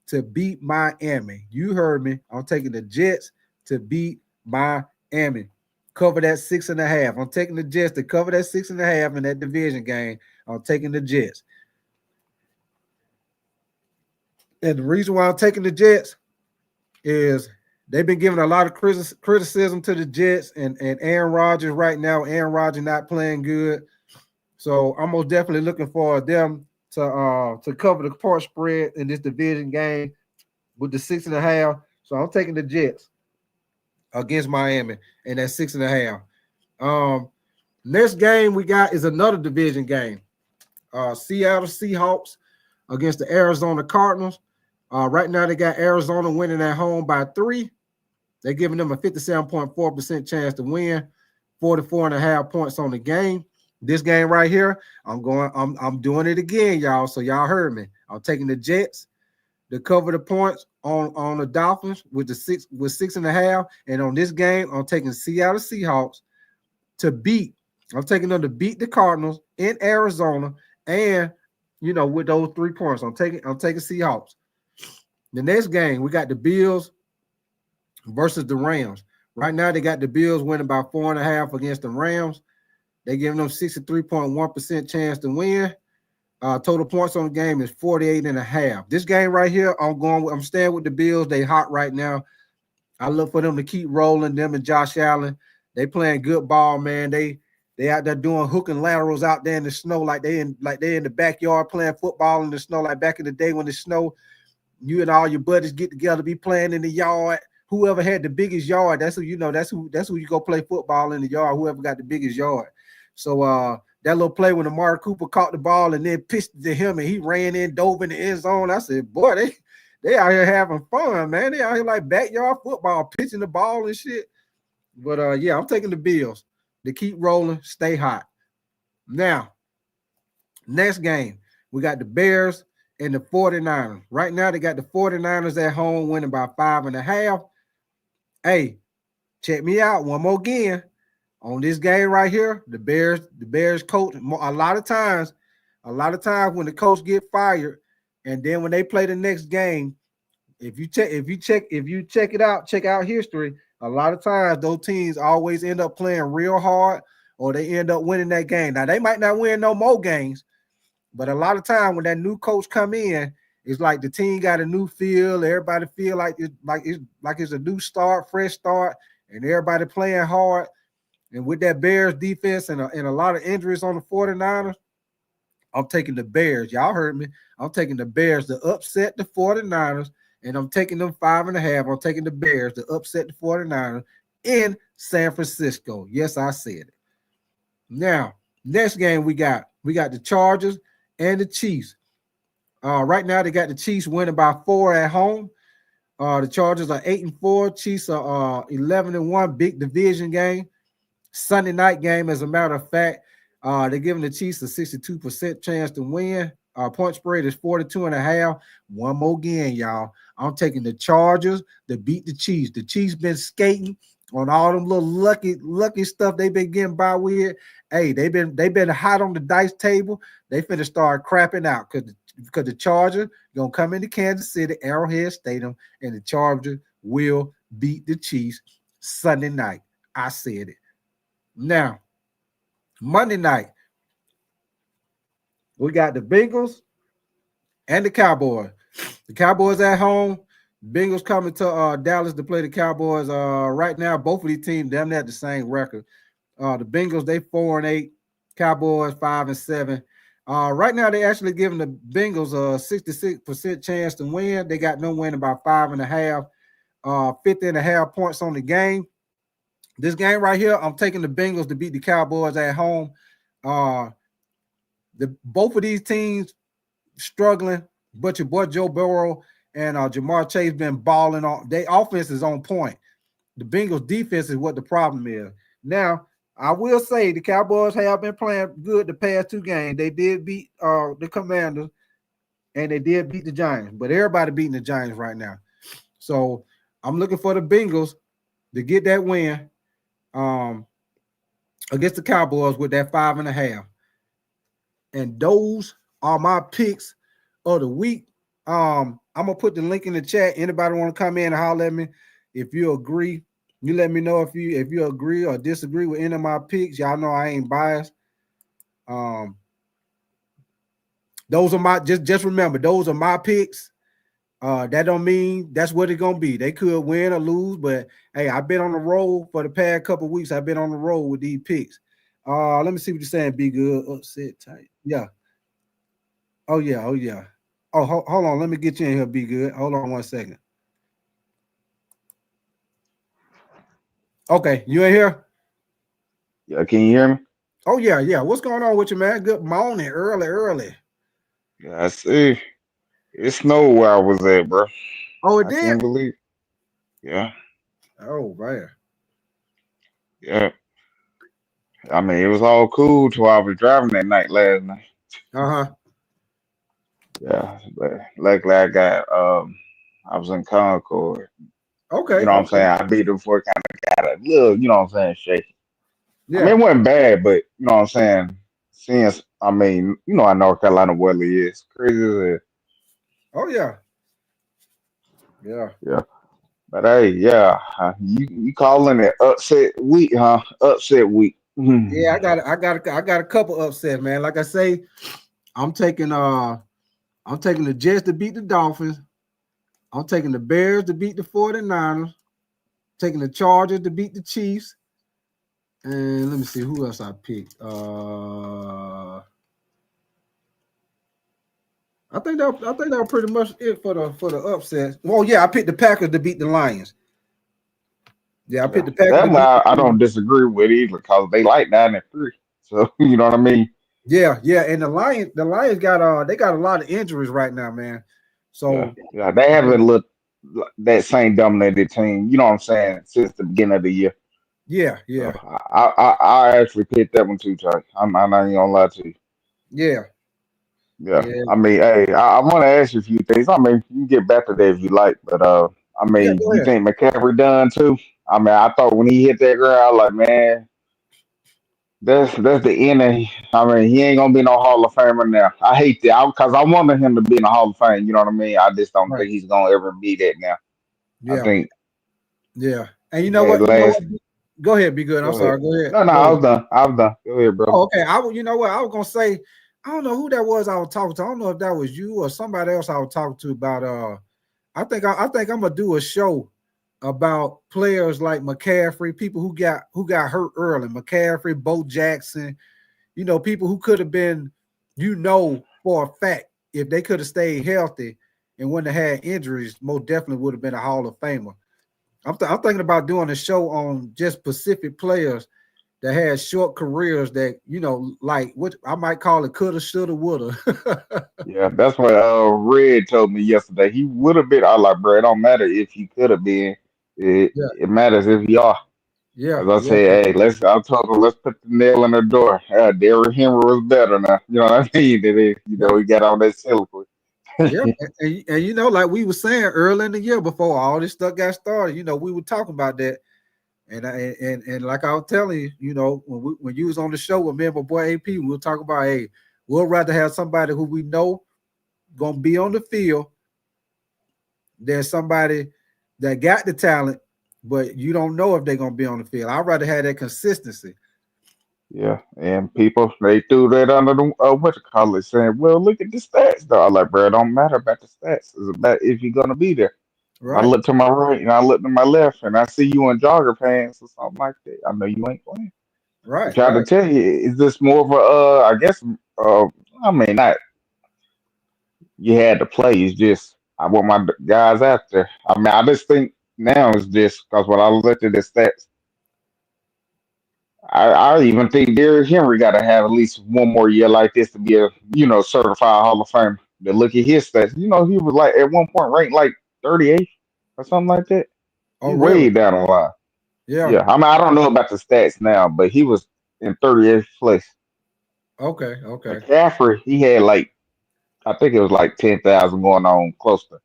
to beat Miami. You heard me. I'm taking the Jets to beat Miami. Cover that 6.5. I'm taking the Jets to cover that 6.5 in that division game. I'm taking the Jets. And the reason why I'm taking the Jets is they've been giving a lot of criticism to the Jets and Aaron Rodgers right now. Aaron Rodgers not playing good. So I'm most definitely looking for them to cover the point spread in this division game with the 6.5. So I'm taking the Jets against Miami and that 6.5. Next game we got is another division game. Seattle Seahawks against the Arizona Cardinals. Right now they got Arizona winning at home by 3. They're giving them a 57.4% chance to win, 44.5 points on the game. This game right here, I'm doing it again, y'all. So y'all heard me. I'm taking the Jets to cover the points on the Dolphins with 6.5. And on this game, I'm taking Seattle Seahawks to beat. I'm taking them to beat the Cardinals in Arizona, and with those 3 points, I'm taking Seahawks. The next game, we got the Bills versus the Rams. Right now, they got the Bills winning by 4.5 against the Rams. They're giving them 63.1% chance to win. Total points on the game is 48.5. This game right here, I'm staying with the Bills. They hot right now. I look for them to keep rolling. Them and Josh Allen, they playing good ball, man. They out there doing hook and laterals out there in the snow, like they in the backyard playing football in the snow, like back in the day when it snowed. You and all your buddies get together, be playing in the yard. Whoever had the biggest yard, that's who you go play football in the yard. Whoever got the biggest yard. So that little play when Amari Cooper caught the ball and then pitched it to him and he ran in, dove in the end zone. I said, boy, they out here having fun, man. They out here like backyard football, pitching the ball and shit. But yeah, I'm taking the Bills to keep rolling, stay hot. Now, next game, we got the Bears and the 49ers. Right now, they got the 49ers at home winning by 5.5. Hey, check me out one more again. On this game right here, the Bears coach, a lot of times when the coach get fired And then when they play the next game, if you check it out, check out history. A lot of times those teams always end up playing real hard, or they end up winning that game. Now they might not win no more games, but a lot of time when that new coach come in, it's like the team got a new feel. Everybody feel like it's a new start, fresh start, and everybody playing hard. And with that Bears defense and a lot of injuries on the 49ers, I'm taking the Bears. Y'all heard me. I'm taking the Bears to upset the 49ers, and I'm taking them 5.5. I'm taking the Bears to upset the 49ers in San Francisco. Yes, I said it. Now, next game we got the Chargers and the Chiefs. Right now, they got the Chiefs winning by 4 at home. The Chargers are 8-4. Chiefs are 11-1. Big division game. Sunday night game, as a matter of fact. They're giving the Chiefs a 62% chance to win. Point spread is 42.5. One more game, y'all. I'm taking the Chargers to beat the Chiefs. The Chiefs been skating on all them little lucky stuff they've been getting by with. Hey, they've been hot on the dice table. They finna start crapping out because the Chargers gonna come into Kansas City, Arrowhead Stadium, and the Chargers will beat the Chiefs Sunday night. I said it. Now, Monday night, we got the Bengals and the Cowboys. The Cowboys at home. Bengals coming to Dallas to play the Cowboys. Right now, both of these teams damn near the same record. The Bengals, they 4-8. Cowboys 5-7. Right now, they actually giving the Bengals a 66% chance to win. They got them winning by 5.5. 50.5 points on the game. This game right here, I'm taking the Bengals to beat the Cowboys at home. Both of these teams struggling, but your boy Joe Burrow and Jamar Chase been balling on. Their offense is on point. The Bengals defense is what the problem is. Now, I will say the Cowboys have been playing good the past 2 games. They did beat the Commanders, and they did beat the Giants, but everybody beating the Giants right now. So I'm looking for the Bengals to get that win against the Cowboys with that 5.5. And those are my picks of the week. I'm gonna put the link in the chat. Anybody want to come in and holler at me? If you agree, you let me know if you agree or disagree with any of my picks. Y'all know I ain't biased. Those are my just remember, those are my picks. That don't mean that's what it's gonna be. They could win or lose, but hey, I've been on the road for the past couple of weeks. I've been on the road with these picks. Let me see what you're saying. Be good, upset, tight. Yeah. Oh yeah. Oh, hold on. Let me get you in here. Be good. Hold on 1 second. Okay, you in here? Yeah, can you hear me? Oh yeah. What's going on with you, man? Good morning, early. Yeah, I see. It snowed where I was at, bro. Oh, it I did. can't believe. Yeah, Oh man. yeah. I mean, it was all cool till I was driving that night last night. Uh-huh. Yeah, but luckily I was in Concord. Okay. You know what I'm saying? I beat them before it kind of got a little, you know what I'm saying, shaky. I mean, Yeah. it wasn't bad, but you know what I'm saying? Since I mean, you know how North Carolina weather is. Crazy as hell. Oh yeah. Yeah. Yeah. But hey, yeah, you calling it upset week, huh? Upset week. Yeah, I got a couple upsets, man. Like I say, I'm taking the Jets to beat the Dolphins. I'm taking the Bears to beat the 49ers. Taking the Chargers to beat the Chiefs. And let me see who else I picked. I think that was pretty much it for the upsets. Well, yeah, I picked the Packers to beat the Lions. Yeah, I Yeah, picked the Packers to that beat I the don't disagree with either because they like 9-3. So you know what I mean? Yeah, and the Lions got they got a lot of injuries right now, man. Yeah, So yeah, they haven't looked like that same dominated team. You know what I'm saying? Since the beginning of the year. yeah, So I actually picked that one too, Chuck. I'm not even gonna lie to you. yeah, Yeah, yeah, I mean, hey, I want to ask you a few things. I mean, you can get back to that if you like, but I yeah. mean, Go you ahead. think McCaffrey done too? I mean, I thought when he hit that ground, I was like, man, That's the end. I mean, he ain't gonna be no Hall of Famer now. I hate that because I wanted him to be in the Hall of Fame. You know what I mean? I just don't Right. think he's gonna ever be that now. I Yeah. think Yeah. And you he know had what? You know last. what? Go ahead, be good. I'm Go ahead. sorry. Go ahead. No, Go I ahead. was done. I was done. Go ahead, brother. Oh, okay. You know what? I was gonna say, I don't know who that was I was talking to. I don't know if that was you or somebody else I was talking to about I think I'm gonna do a show about players like McCaffrey, people who got hurt early. McCaffrey, Bo Jackson, people who could have been, for a fact, if they could have stayed healthy and wouldn't have had injuries, most definitely would have been a Hall of Famer. I'm thinking about doing a show on just specific players that had short careers that, like what I might call it coulda, shoulda, woulda. Yeah, that's what Red told me yesterday. He would have been. I like, bro. It don't matter if you could have been. Yeah, It matters if you are. yeah, As I yeah, say, hey, I told him, let's put the nail in the door. Derrick Henry was better now. You know what I mean? yeah, He got on that syllable. yeah. And like we were saying early in the year before all this stuff got started, we were talking about that. And like I was telling you, when you was on the show with me and my boy AP, we were talking about, hey, we'll rather have somebody who we know gonna be on the field than somebody that got the talent, but you don't know if they're gonna be on the field. I'd rather have that consistency. Yeah, and people they threw that under the what you call it, saying, "Well, look at the stats." Though I like, bro, it don't matter about the stats. It's about if you're gonna be there. If I Right, look to my right and I look to my left and I see you in jogger pants or something like that, I know you ain't playing. I'm right, trying to right. tell you, is this more of a I guess I mean not you had to play. It's just I want my guys out there. I mean, I just think now it's just because when I looked at the stats, I even think Derrick Henry got to have at least one more year like this to be a certified Hall of Famer. To look at his stats, he was like at one point ranked like 38th or something like that. Oh, He really? way down the line. Yeah. Yeah, I mean I don't know about the stats now, but he was in 38th place. Okay, okay, McCaffrey, he had like I think it was like 10,000 going on, close to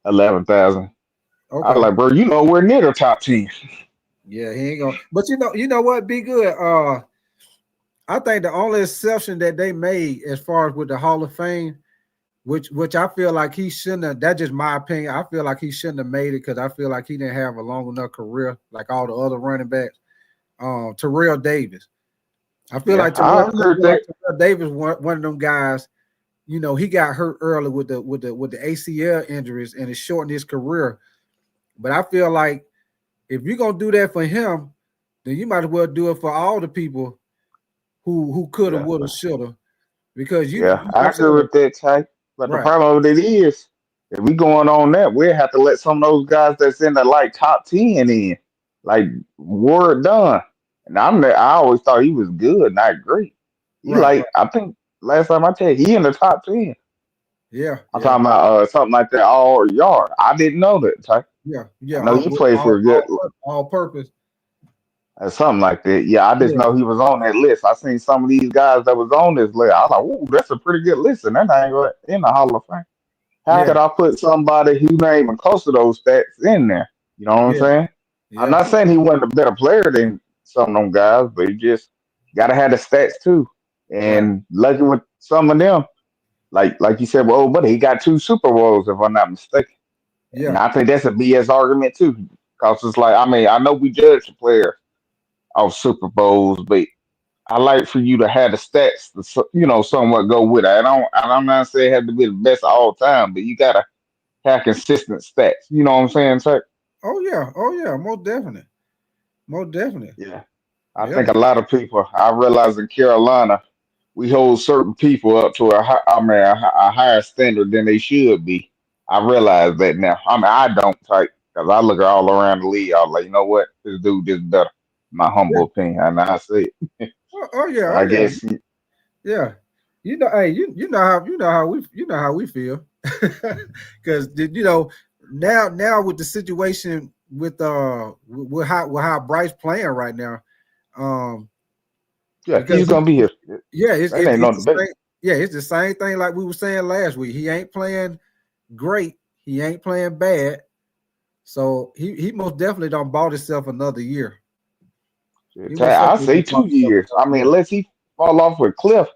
11,000. I was okay. like, bro, we're near the top 10. Yeah, he ain't gonna. But you know what? Be good. I think the only exception that they made as far as with the Hall of Fame, which I feel like he shouldn't have. That's just my opinion. I feel like he shouldn't have made it because I feel like he didn't have a long enough career like all the other running backs. Terrell Davis. I feel Yeah, like I agree with that. Terrell Davis one of them guys. He got hurt early with the ACL injuries and it shortened his career. But I feel like if you're gonna do that for him, then you might as well do it for all the people who coulda, Yeah, woulda, shoulda. Because yeah, like I I agree said, with that, Ty. But the right, problem with it is, if we going on that, we'll have to let some of those guys that's in the like top 10 in, like Ward Dunn. And I always thought he was good, not great. He right, like right. I think last time I checked, he in the top 10. Yeah, I'm yeah, talking about something like that all yard. I didn't know that, Ty. yeah, I yeah. know he plays for a good All purpose. something like that. Yeah, I just Yeah, know he was on that list. I seen some of these guys that was on this list. I was like, ooh, that's a pretty good list, and that ain't in the Hall of Fame. How yeah, could I put somebody who not even close to those stats in there? You know what I'm yeah, saying? I'm yeah. not saying he wasn't a better player than some of them guys, but he just gotta have the stats too. Right. And lucky with some of them, like you said, well, oh, buddy, he got 2 Super Bowls if I'm not mistaken. And Yeah. I think that's a BS argument too, because it's like, I mean, I know we judge the player off Super Bowls, but I like for you to have the stats, to, somewhat go with it. I'm not saying it have to be the best of all time, but you gotta have consistent stats. You know what I'm saying, sir? Oh yeah. Oh yeah. Most definitely. Most definitely. Yeah. I Yeah. think a lot of people. I realize in Carolina, we hold certain people up to a higher standard than they should be. I realize that now. I mean, I don't type because I look all around the league. I'm like, you know what, this dude is better. My Yeah. humble opinion, and I say it. Oh yeah. But Oh I yeah. guess, Yeah. Hey, you know how we feel. Because now with the situation with how Bryce playing right now, um, yeah, because he's gonna be here. yeah, it's That it's ain't no it's the debate. same. Yeah, it's the same thing like we were saying last week. He ain't playing great. He ain't playing bad. So he most definitely don't bought himself another year. He most I certainly say be part 2 years. of I it. mean, unless he fall off a cliff,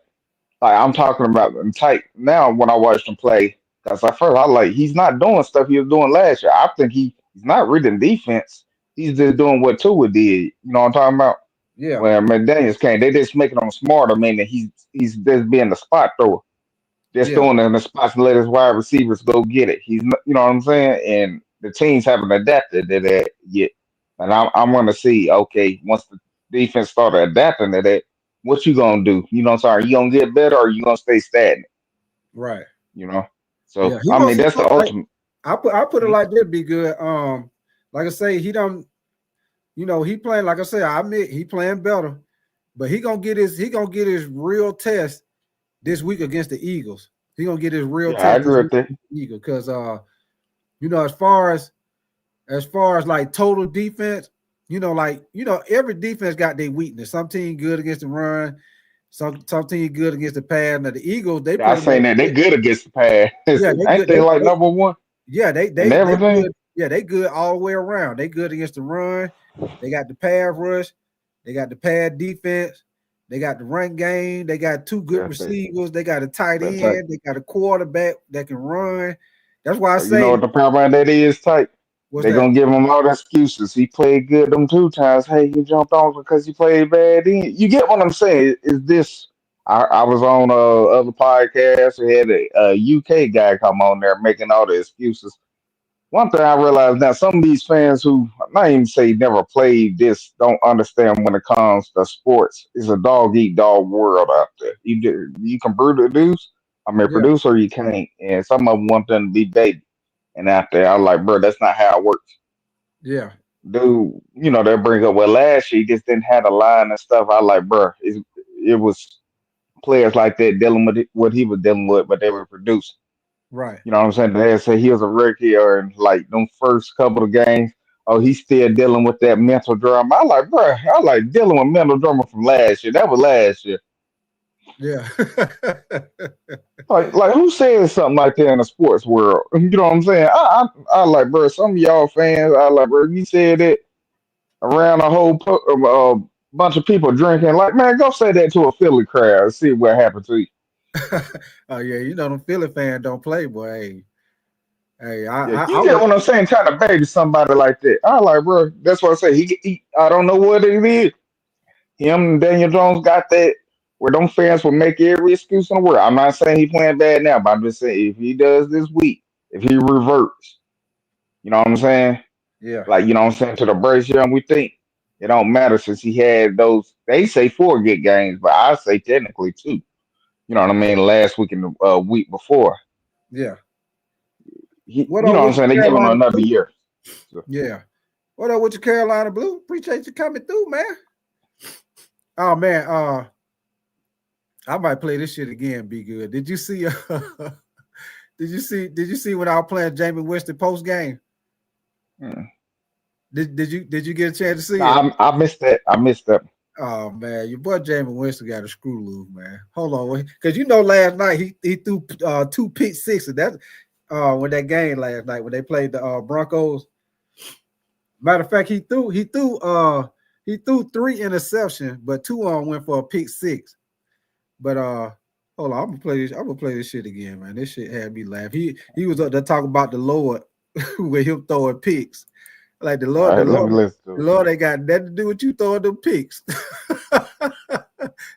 like I'm talking about in tight now when I watched him play. Because at first I like he's not doing stuff he was doing last year. I think he's not reading defense. He's just doing what Tua did. You know what I'm talking about? Yeah, When McDaniels came, they just making him smarter, meaning he's just being the spot thrower. Just yeah, throwing it in the spots and let his wide receivers go get it. He's not, you know what I'm saying? And the teams haven't adapted to that yet. And I'm gonna see, okay, once the defense started adapting to that, what you gonna do? You know what I'm saying? Are you gonna get better or are you gonna stay stagnant? right. You know? Yeah, So he I mean most that's the like ultimate. I put it like this, be good. Like I say, he don't. He playing like I say. I admit he playing better, but he gonna get his real test this week against the Eagles. He gonna get his real Yeah, I test this agree with week that. against the Eagles because as far as like total defense, every defense got their weakness. Some team good against the run, some team good against the pass. Now the Eagles, they Yeah, I pretty much saying that they good against the pass. yeah, they Ain't good. they like number one Yeah, and they everything? good. Yeah, they good all the way around. They good against the run. They got the pass rush. They got the pass defense. They got the run game. They got two good That's it. receivers. They got a tight That's it. end. They got a quarterback that can run. That's why I But you know say, what the problem that is, type? what's They that? gonna give him all the excuses. He played good them 2 times. Hey, you jumped on because you played bad. Then you get what I'm saying? Is this? I was on other podcast. We had a UK guy come on there making all the excuses. One thing I realized now, some of these fans who not even say never played this don't understand when it comes to sports. It's a dog eat dog world out there. You can produce, Yeah, produce or you can't. And some of them want them to be baby. And out there, I like, bro, that's not how it works. yeah, Dude, they bring up, well, last year he just didn't have a line and stuff. I like, bro, it was players like that dealing with what he was dealing with, but they were producing. right. You know what I'm saying? They say he was a rookie or in like them first couple of games. Oh, he's still dealing with that mental drama. I like, bro, I like dealing with mental drama from last year. That was last year. Yeah, Like who says something like that in the sports world? You know what I'm saying? I like, bro, some of y'all fans, I like, bro, you said it around a whole bunch of people drinking. Like, man, go say that to a Philly crowd and see what happened to you. oh yeah. Them Philly fans don't play, boy. Hey, Yeah, I you get was. what I'm saying? Trying to baby somebody like that. I like, bro. That's what I say. I don't know what it is. Him and Daniel Jones got that where them fans will make every excuse in the world. I'm not saying he playing bad now, but I'm just saying if he does this week, if he reverts, you know what I'm saying? Yeah, Like, you know what I'm saying? To the Bryce Young, we think it don't matter since he had those. They say 4 good games, but I say technically 2. You know what I mean? Last week and the week before, yeah. What you up know what I'm with saying? your They give him Carolina another Blue? year. So, Yeah. What up with your Carolina Blue? Appreciate you coming through, man. Oh man, I might play this shit again. Be good. Did you see? Did you see when I was playing Jameis Winston post game? hmm. Did you get a chance to see it? Nah, I missed that. I missed that. Oh man, your boy Jameis Winston got a screw loose, man. Hold on, because last night he threw 2 pick sixes. That's when that game last night when they played the Broncos. Matter of fact, he threw 3 interceptions, but 2 of them went for a pick six. But hold on, I'm gonna play this shit again, man. This shit had me laugh. He was up there talking about the Lord with him throwing picks. Like the All Lord, the right, let me Lord, listen the to it. Lord ain't got nothing to do with you throwing them picks.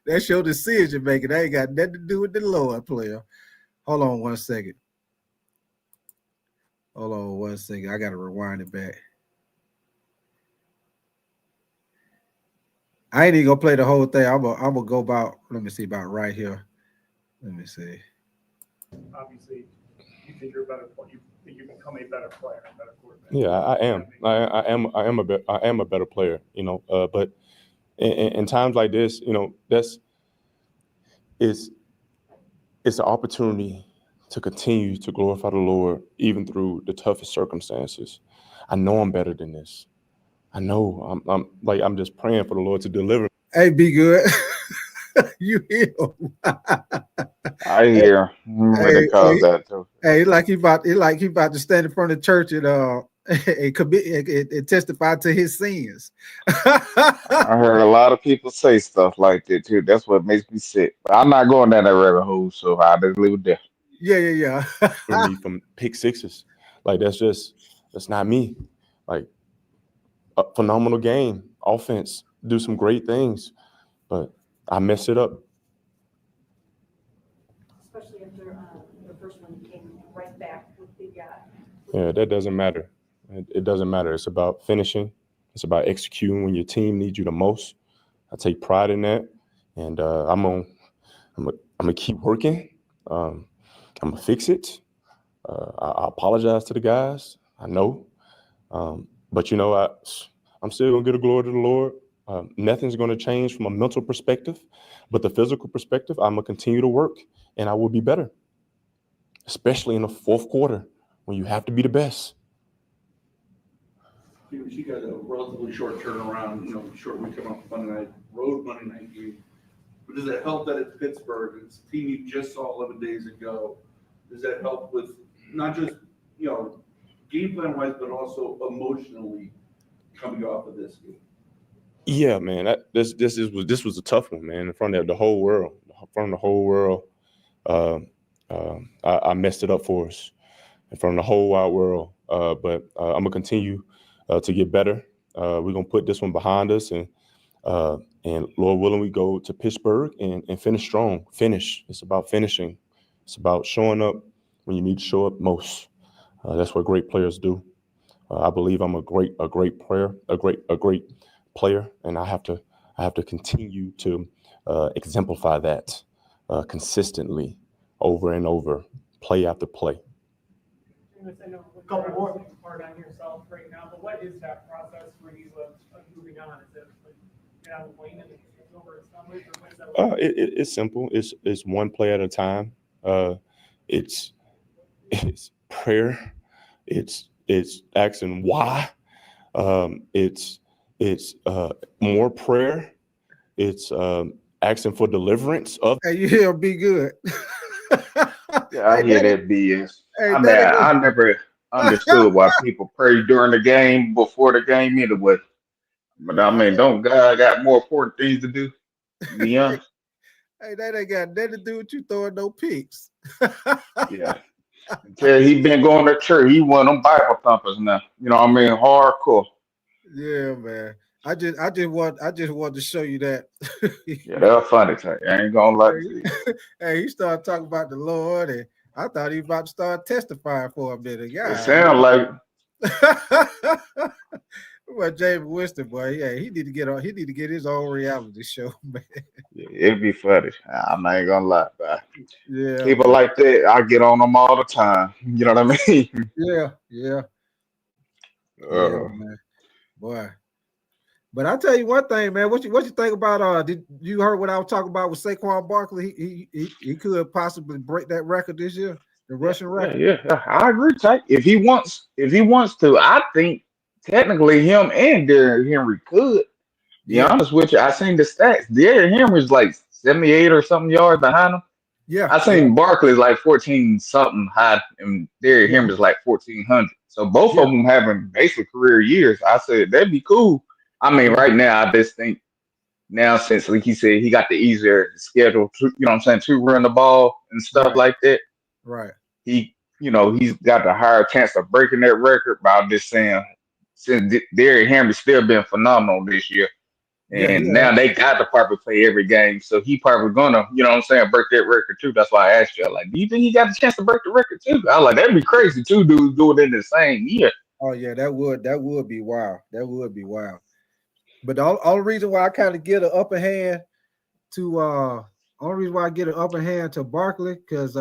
That's your decision making. That ain't got nothing to do with the Lord, player. Hold on one second. Hold on one second. I gotta rewind it back. I ain't even gonna play the whole thing. I'm gonna go about. Let me see about right here. Let me see. Obviously, you think you're a better player. You think you become a better player, a better quarterback. Yeah, I am. I am a better player. But in times like this, it's it's an opportunity to continue to glorify the Lord even through the toughest circumstances. I know I'm better than this. I know I'm just praying for the Lord to deliver. Hey, be good. You heal. I hear what they Hey, call hey, that too. hey, like he about to stand in front of the church and testify to his sins. I heard a lot of people say stuff like that too. That's what makes me sick. But I'm not going down that rabbit hole, so I just leave it there. Yeah. For me from pick sixes. Like that's not me. Like a phenomenal game, offense, do some great things, but I mess it up. Especially after the first one came right back with the guy. Yeah, that doesn't matter. It doesn't matter. It's about finishing. It's about executing when your team needs you the most. I take pride in that, and I'm gonna keep working. I'm gonna fix it. I apologize to the guys. I know, but I'm still gonna get a glory to the Lord. Nothing's gonna change from a mental perspective, but the physical perspective, I'm gonna continue to work, and I will be better, especially in the fourth quarter when you have to be the best. You got a relatively short turnaround, short week coming up Monday night, road Monday night game. But does it help that it's Pittsburgh? It's a team you just saw 11 days ago. Does that help with not just, game plan wise, but also emotionally coming off of this game? Yeah, man. This was a tough one, man. In front of the whole world, I messed it up for us in front of the whole wide world. But I'm gonna continue to get better. We're gonna put this one behind us, and Lord willing, we go to Pittsburgh and finish strong. Finish. It's about finishing. It's about showing up when you need to show up most. That's what great players do. I believe I'm a great player, a great player, and I have to continue to exemplify that consistently over and over, play after play. Jameis, I know you're working hard on yourself right now, but what is that process for you of moving on? Is it like get on the plane and it's over and done with, or what is that? It's simple. It's one play at a time. It's prayer. It's asking why. It's more prayer. It's asking for deliverance of. Hey, you hear him be good. Yeah, I Hey, hear that, that BS. hey, I mean, that I never understood why people pray during the game before the game anyway. But I mean, don't God got more important things to do? To be honest. hey, that ain't got nothing to do with you throwing no picks. Yeah. Until he been going to church, he one of them Bible thumpers now. You know what I mean? Hardcore. Yeah, man. I just want to show you that. Yeah, they're funny. I ain't gonna lie to you. Hey, he started talking about the Lord, and I thought he was about to start testifying for a minute. It Yeah. sounds like Well, Jameis Winston, boy, yeah, he need to get on. He need to get his own reality show, man. it'd be funny. I'm not even gonna lie. But Yeah, people man. like that, I get on them all the time. You know what I mean? Yeah, Uh, man. Boy. But I tell you one thing, man. What you think about? Did you heard what I was talking about with Saquon Barkley? He could possibly break that record this year, the rushing record. yeah. I agree, Tyke. If he wants to, I think technically him and Derrick Henry could. Be Yeah, honest with you, I seen the stats. Derrick Henry's like 78 or something yards behind him. yeah, I seen Barkley's like 14 something high, and Derrick yeah, Henry's like 1400. So both yeah, of them having basically career years. I said that'd be cool. I mean, yeah, right now I just think now since like he said he got the easier schedule, to, you know what I'm saying, to run the ball and stuff right, like that. right. He's got the higher chance of breaking that record. But I'm just saying, since Derrick Henry's still been phenomenal this year. Yeah, And yeah. now they got to probably play every game. So he probably gonna, you know what I'm saying, break that record too. That's why I asked you, like, do you think he got a chance to break the record too? I was like, that'd be crazy. Two dudes do it in the same year. Oh yeah, that would be wild. That would be wild. But the only reason why I kind of get an upper hand to Barkley because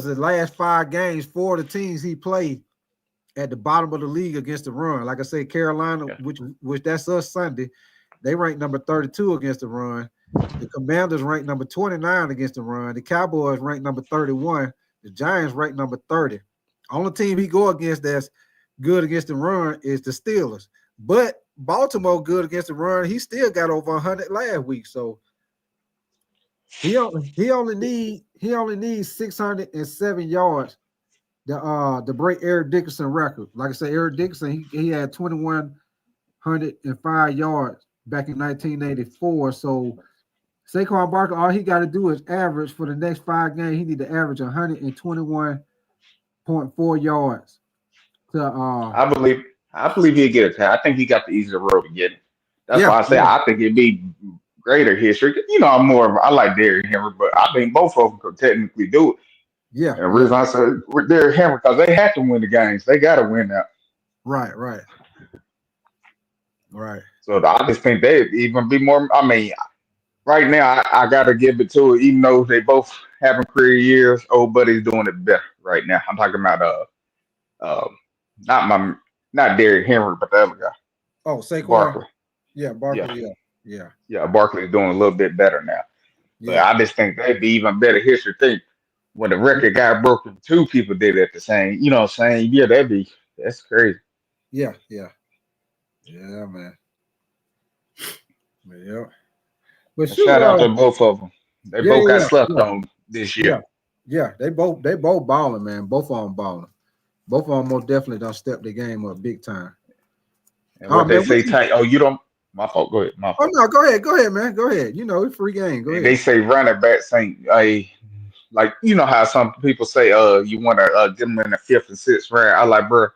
the last 5 games, 4 of the teams he played at the bottom of the league against the run. Like I say, Carolina, which that's us Sunday, they ranked number 32 against the run. The Commanders ranked number 29 against the run. The Cowboys ranked number 31. The Giants ranked number 30. Only team he go against that's good against the run is the Steelers. But Baltimore good against the run. He still got over 100 last week. So he only needs 607 yards the break Eric Dickerson record. Like I said, Eric Dickerson, he had 2,105 yards back in 1984. So Saquon Barkley, all he got to do is average for the next 5 games. He need to average 121.4 yards. To I believe he'll get it. I think he got the easier road to get it. That's yeah, why I say I think it'd be greater history. You know, I like Derrick Henry, but I think both of them could technically do it. yeah, And the reason I said with Derrick Henry because they have to win the games. They got to win now. right. So I just think they'd even be more. I mean, right now I got to give it to it, even though they both having career years. Old buddy's doing it better right now. I'm talking about uh, not Derrick Henry, but the other guy, Oh, Saquon. Barkley. Yeah, Yeah, Barkley. Yeah. Barkley's doing a little bit better now. But Yeah. I just think they'd be even better history. Think when the record got broken, 2 people did it at the same, same year. That's crazy. Yeah. Man. Yeah. But And shoot, shout out to both of them. They both got slept yeah. on this year. Yeah. They both balling, man. Both of them balling. Both of them most definitely done step the game up big time. And what they Man, say, tight. Oh, you don't. My fault. Go ahead. My Oh fault. no, go ahead, man. Go ahead. It's free game. Go And ahead. they say running backs ain't like how some people say you want to get them in the 5th and 6th round. I like, bro,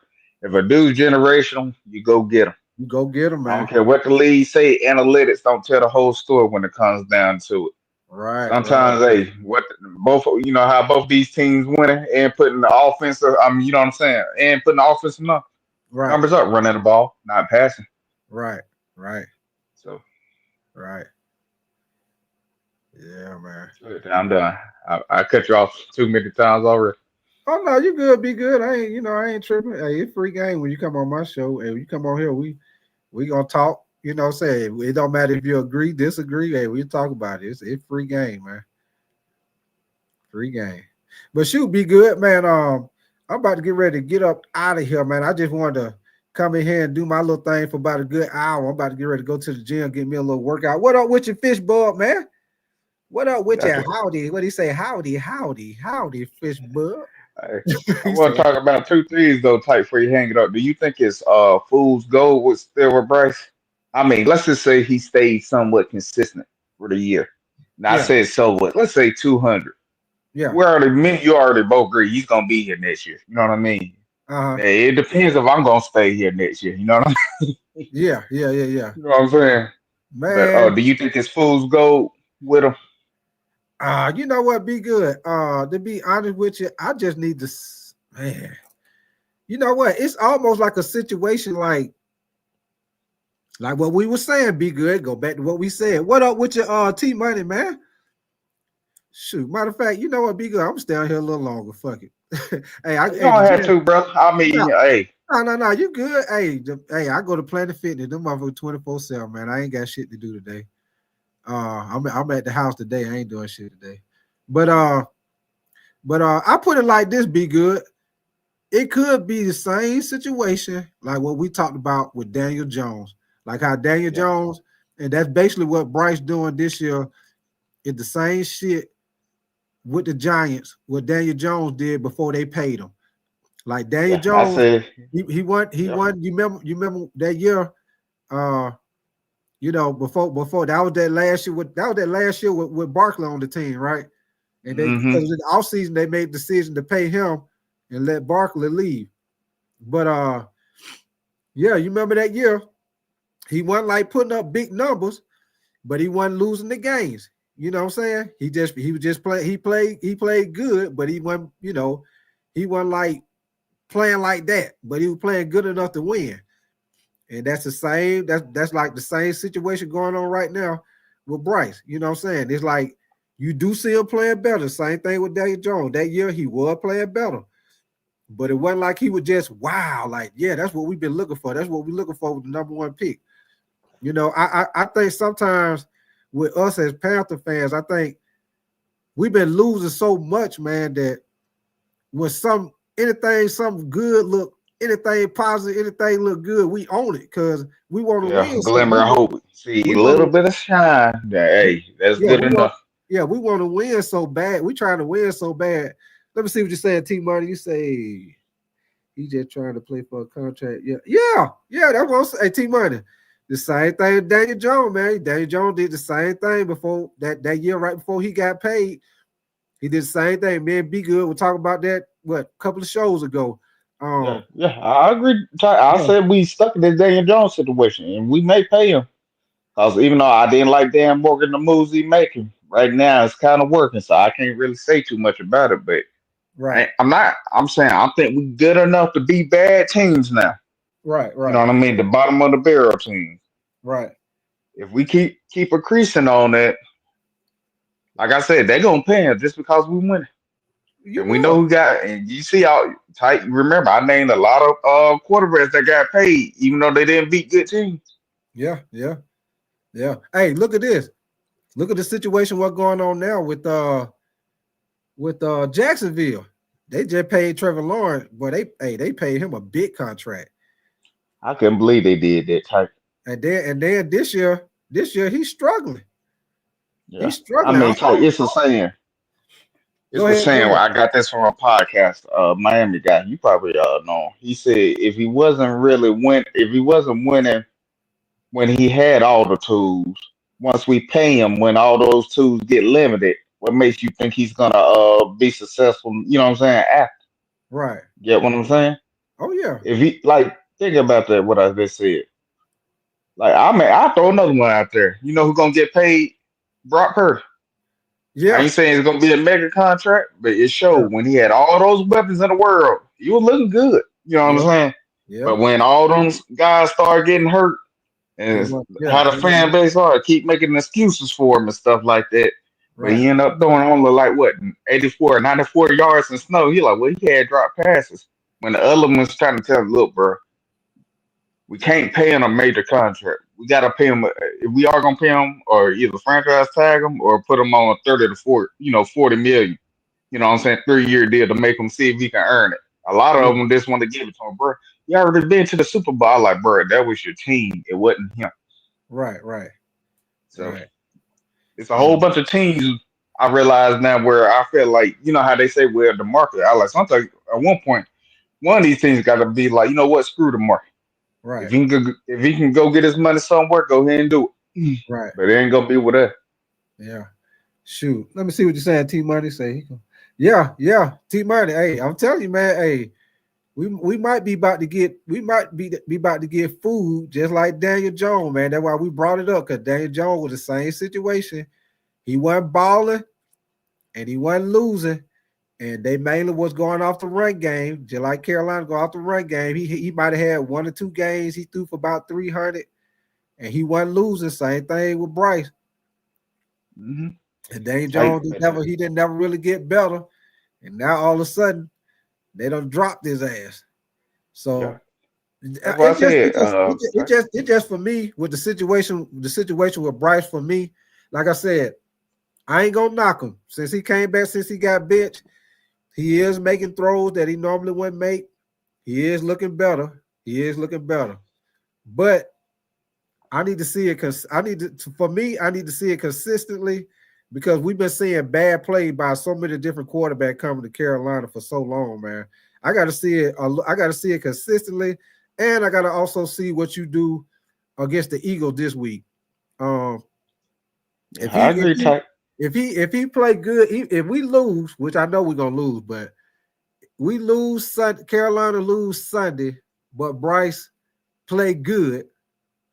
if a dude's generational, you go get him. You go get them, I man. don't care what the league say. Analytics don't tell the whole story when it comes down to it. Right. Sometimes, hey, how both these teams winning and putting the offensive. You know what I'm saying, and putting the offensive numbers up, running the ball, not passing. Right. So, Right. Yeah, man. I'm done. I cut you off too many times already. Oh no, you good. Be good. I ain't tripping. Hey, it's free game when you come on my show. Hey, when you come on here, we gonna talk. Say it don't matter if you agree, disagree. Hey, we talk about it. It's free game, man. Free game. But shoot, be good, man. I'm about to get ready to get up out of here, man. I just wanted to come in here and do my little thing for about a good hour. I'm about to get ready to go to the gym, get me a little workout. What up with your fish bug, man? What up with your howdy? What do you say? Howdy, fish bug. Hey, I want to talk about 2 things though, tight before you hang it up. Do you think it's fool's gold with Bryce? I mean, let's just say he stayed somewhat consistent for the year. Now I said so what? Let's say 200. Yeah. You already both agree he's gonna be here next year. You know what I mean? Hey, it depends if I'm gonna stay here next year. You know what I mean? Yeah. You know what I'm saying? Man. But do you think it's fool's gold with him? You know what? Be good. To be honest with you, I just need to, man. You know what? It's almost like a situation like what we were saying. Be good. Go back to what we said. What up with your T Money, man? Shoot. Matter of fact, you know what? Be good. I'm staying here a little longer. Fuck it. Hey, you don't have to, bro. I mean, hey. No. You good? Hey, I go to Planet Fitness. Them motherfuckers 24/7, man. I ain't got shit to do today. I'm at the house today. I ain't doing shit today. But I put it like this, be good. It could be the same situation like what we talked about with Daniel Jones. Like how Daniel Jones, and that's basically what Bryce doing this year, is the same shit with the Giants, what Daniel Jones did before they paid him. Like Daniel Jones, he won. You remember that year? Before that was that last year with Barkley on the team, right? And they because in the offseason they made the decision to pay him and let Barkley leave. But you remember that year? He wasn't like putting up big numbers, but he wasn't losing the games. You know what I'm saying? He was just playing. He played good, but he wasn't like playing like that. But he was playing good enough to win. And that's the same. That's like the same situation going on right now with Bryce. You know what I'm saying? It's like you do see him playing better. Same thing with Daniel Jones. That year he was playing better, but it wasn't like he was just wow. Like that's what we've been looking for. That's what we're looking for with the #1 pick. I think sometimes with us as Panther fans, I think we've been losing so much, man, that when something good look. Anything positive, anything look good, we own it because we want to win. Glimmer of hope. See a little bit of shine. Hey, that's good enough. We want to win so bad. We trying to win so bad. Let me see what you're saying, T Money. You say he just trying to play for a contract. Yeah. That's what I'm saying. Hey, T Money. The same thing with Daniel Jones, man. Daniel Jones did the same thing before that year, right before he got paid. He did the same thing. Me and Be Good. We'll talk about that, a couple of shows ago. Yeah, yeah, I agree. I Yeah, said we stuck in this Daniel Jones situation, and we may pay him because even though I didn't like Dan Morgan the moves he making, right now it's kind of working, so I can't really say too much about it. But right, I'm not. I'm saying I think we good enough to be bad teams now. right, You know right, what I mean? The bottom of the barrel teams. right. If we keep increasing on that, like I said, they're gonna pay him just because we win. You And we know will. who got, and you see how tight. Remember, I named a lot of quarterbacks that got paid, even though they didn't beat good teams. Yeah. Hey, look at this. Look at the situation. What's going on now with Jacksonville? They just paid Trevor Lawrence, but they paid him a big contract. I couldn't believe they did that type. And then this year he's struggling. Yeah, He's I struggling. mean, type, it's a saying. It's Go a ahead. Go saying. Where ahead. I got this from a podcast. Miami guy. You probably know. He said if he wasn't winning when he had all the tools, once we pay him, when all those tools get limited, what makes you think he's gonna be successful? You know what I'm saying? After, Right. get what I'm saying? Oh yeah. If he like think about that, what I just said. Like I throw another one out there. You know who's gonna get paid? Brock Purdy. I Yeah. ain't saying it's gonna be a mega contract, but it Yeah. showed when he had all those weapons in the world, he was looking good. You know what I'm Yeah. saying? Yeah. But when all those guys started getting hurt, He and won. how Yeah. the fan base are, keep making excuses for him and stuff like that. But Right. he ended up throwing only like what 84, 94 yards in snow. He like, well, he had drop passes when the other one's trying to tell him, look, bro, we can't pay him a major contract. We got to pay him if we are gonna pay him, or either franchise tag him or put him on a 30 to 40, 40 million. You know what I'm saying? 3-year deal to make him see if he can earn it. A lot Yeah. of them just want to give it to him, bro. You already been to the Super Bowl. I like, bro, that was your team. It wasn't him. Right. Right. So Right. it's a Yeah. whole bunch of teams. I realize now where I feel like, you know how they say we're the market. I like sometimes at one point, one of these teams got to be like, you know what, screw the market. Right. If he can go get his money somewhere, go ahead and do it. Right. But it ain't gonna be with us. Yeah. Shoot. Let me see what you're saying. T Money say he can. Yeah. T Money. Hey, I'm telling you, man. Hey, we might be about to get about to get food just like Daniel Jones, man. That's why we brought it up, because Daniel Jones was the same situation. He wasn't balling and he wasn't losing. And they mainly was going off the run game, just like Carolina go off the run game. He might have had 1 or 2 games. He threw for about 300, and he wasn't losing. Same thing with Bryce. Mm-hmm. And Daniel Tight, Jones but he didn't never really get better. And now all of a sudden they done dropped his ass. yeah, So that's what I said. it just for me with the situation with Bryce, for me, like I said, I ain't gonna knock him. Since he came back, since he got benched, he is making throws that he normally wouldn't make. He is looking better. But I need to see it because I need to see it consistently, because we've been seeing bad play by so many different quarterbacks coming to Carolina for so long, man. I got to see it. I got to see it consistently, and I got to also see what you do against the Eagles this week. If I he if agree, he tight. if he play good, if we lose, which I know we're gonna lose, but we lose Sunday, Carolina lose Sunday, but Bryce play good,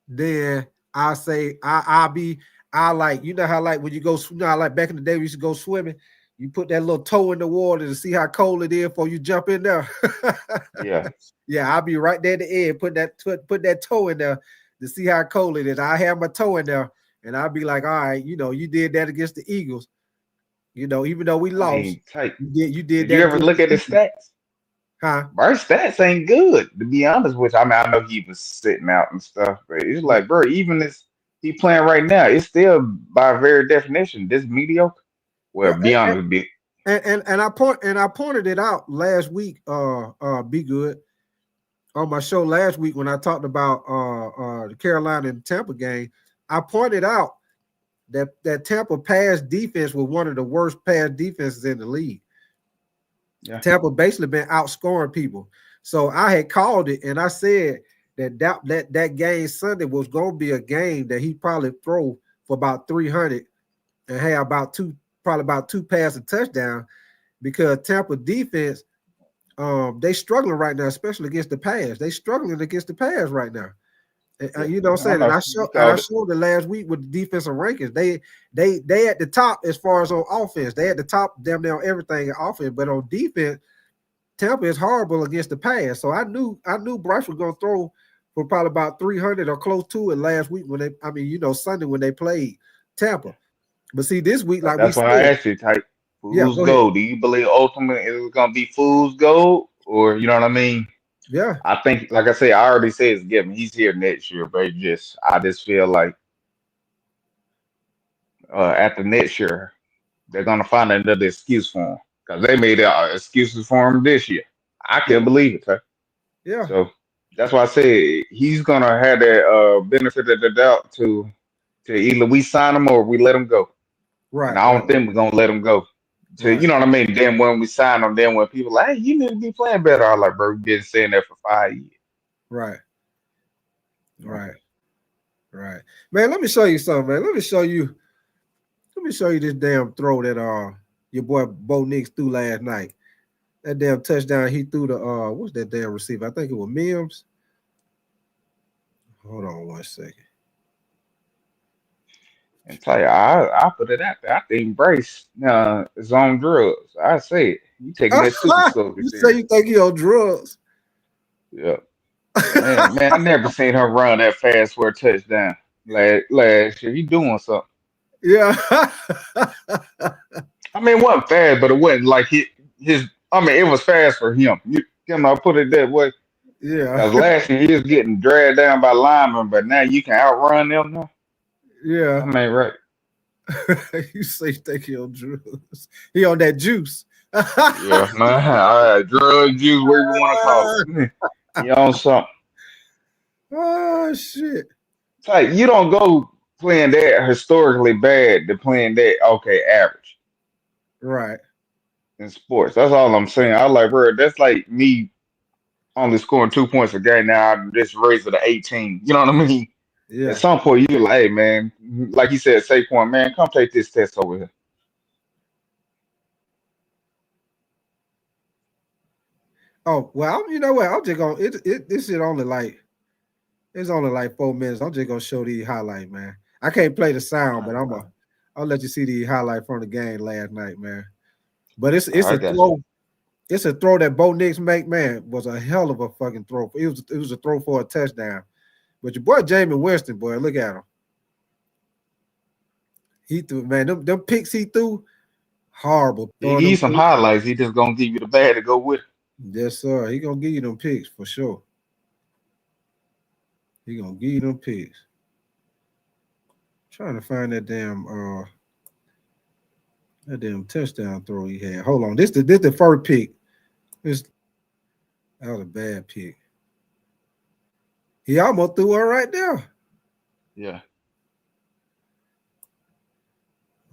then I say I like, you know how like when you go, like back in the day we used to go swimming, you put that little toe in the water to see how cold it is before you jump in there. Yeah, Yeah, I'll be right there at the end, put that toe in there to see how cold it is. I have my toe in there, and I'll be like, all right, you did that against the Eagles. Even though we I lost, mean, tight. you did Did you that ever against look the at his Eagles. stats? Huh? Bryce stats ain't good, to be honest with you. I mean, I know he was sitting out and stuff, but it's Yeah. like, bro, even this he playing right now, it's still by very definition this mediocre. Well, Yeah. be honest, big. And I pointed it out last week, be good, on my show last week when I talked about the Carolina and Tampa game. I pointed out that Tampa pass defense was one of the worst pass defenses in the league. Yeah. Tampa basically been outscoring people. So I had called it, and I said that game Sunday was going to be a game that he probably throw for about 300 and have probably about two passing touchdowns, because Tampa defense, they struggling right now, especially against the pass. They struggling against the pass right now. Yeah. You know what I'm I saying? And know. You I called it. showed the last week with the defensive rankings. They at the top as far as on offense. They at the top damn near on everything in offense, but on defense, Tampa is horrible against the pass. So I knew Bryce was gonna throw for probably about 300 or close to it last week Sunday when they played Tampa. But see, this week, like we That's why I said, asked you, type yeah, fool's go ahead. gold. Do you believe ultimately it's gonna be fool's gold, or you know what I mean? Yeah, I think, like I say, I already said it's given. He's here next year, but I just feel like after next year they're gonna find another excuse for him because they made excuses for him this year. I yeah, can't believe it. Huh? yeah. So that's why I say he's gonna have that benefit of the doubt to either we sign him or we let him go. And Right, I right, don't think we're gonna let him go. To right, you know what I mean? Then when we sign him, then when people like, hey, you need to be playing better, I'm like, bro, you've been saying that for 5 years. right, right, right. Man, let me show you something, man. Let me show you this damn throw that your boy Bo Nix threw last night. That damn touchdown he threw to what's that damn receiver? I think it was Mims. Hold on 1 second. And tell you, I put it out there. I think Brace is on drugs. I say it. You taking that super soaker You say serious. you think he on drugs? Yeah. Man, I never seen her run that fast for a touchdown. Last year. He doing something. Yeah. I mean, it wasn't fast, but it wasn't like his I mean, it was fast for him. You know, put it that way. Yeah. Because last year he was getting dragged down by linemen, but now you can outrun them now. Yeah. Something ain't right. You say you think he on drugs. He on that juice. Yeah, man. All right, drug use, whatever you want to call it. You on something. Oh shit. It's like you don't go playing that historically bad to playing that okay average Right. in sports. That's all I'm saying. I like, bro, that's like me only scoring 2 points a game. Now I just raise it to 18. You know what I mean? At Yeah. some point, you're like, hey, man, like you said, Saquon, man, come take this test over here. Oh, well, you know what? I'm just gonna this shit only like it's only like 4 minutes. I'm just gonna show these highlights, man. I can't play the sound, but I'll let you see the highlight from the game last night, man. But it's All right, a I got you. throw. It's a throw that Bo Nix make, man, was a hell of a fucking throw. It was a throw for a touchdown. But your boy Jameis Winston, boy, look at him. He threw, man, them picks he threw, horrible. He Throwing them needs some picks. highlights. He just gonna give you the bad to go with it. Yes, sir. He gonna give you them picks for sure. He gonna give you them picks. Trying to find that damn touchdown throw he had. Hold on. This the first pick. That was a bad pick. He almost threw her right there. Yeah.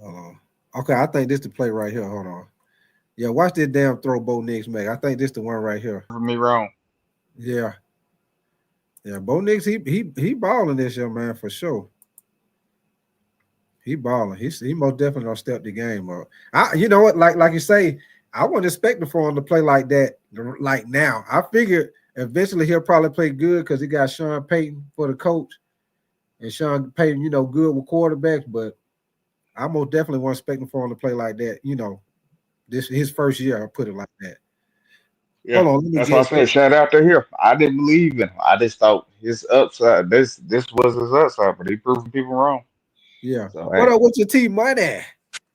Hold on. Okay, I think this the play right here. Hold on. Yeah, watch this damn throw Bo Nix make. I think this the one right here. For me wrong. Yeah. Yeah, Bo Nix, he balling this year, man, for sure. He balling. He most definitely gonna step the game up. You know what, like you say, I wasn't expecting for him to play like that, like now. I figured eventually he'll probably play good because he got Sean Payton for the coach, and Sean Payton, good with quarterbacks. But I most definitely wasn't expecting for him to play like that. This his first year. I put it like that. Yeah, Hold on, let me that's why I get. said shout out to him. I didn't believe in him. I just thought his upside. This was his upside, but he proving people wrong. Yeah. So What hey, up with your team money?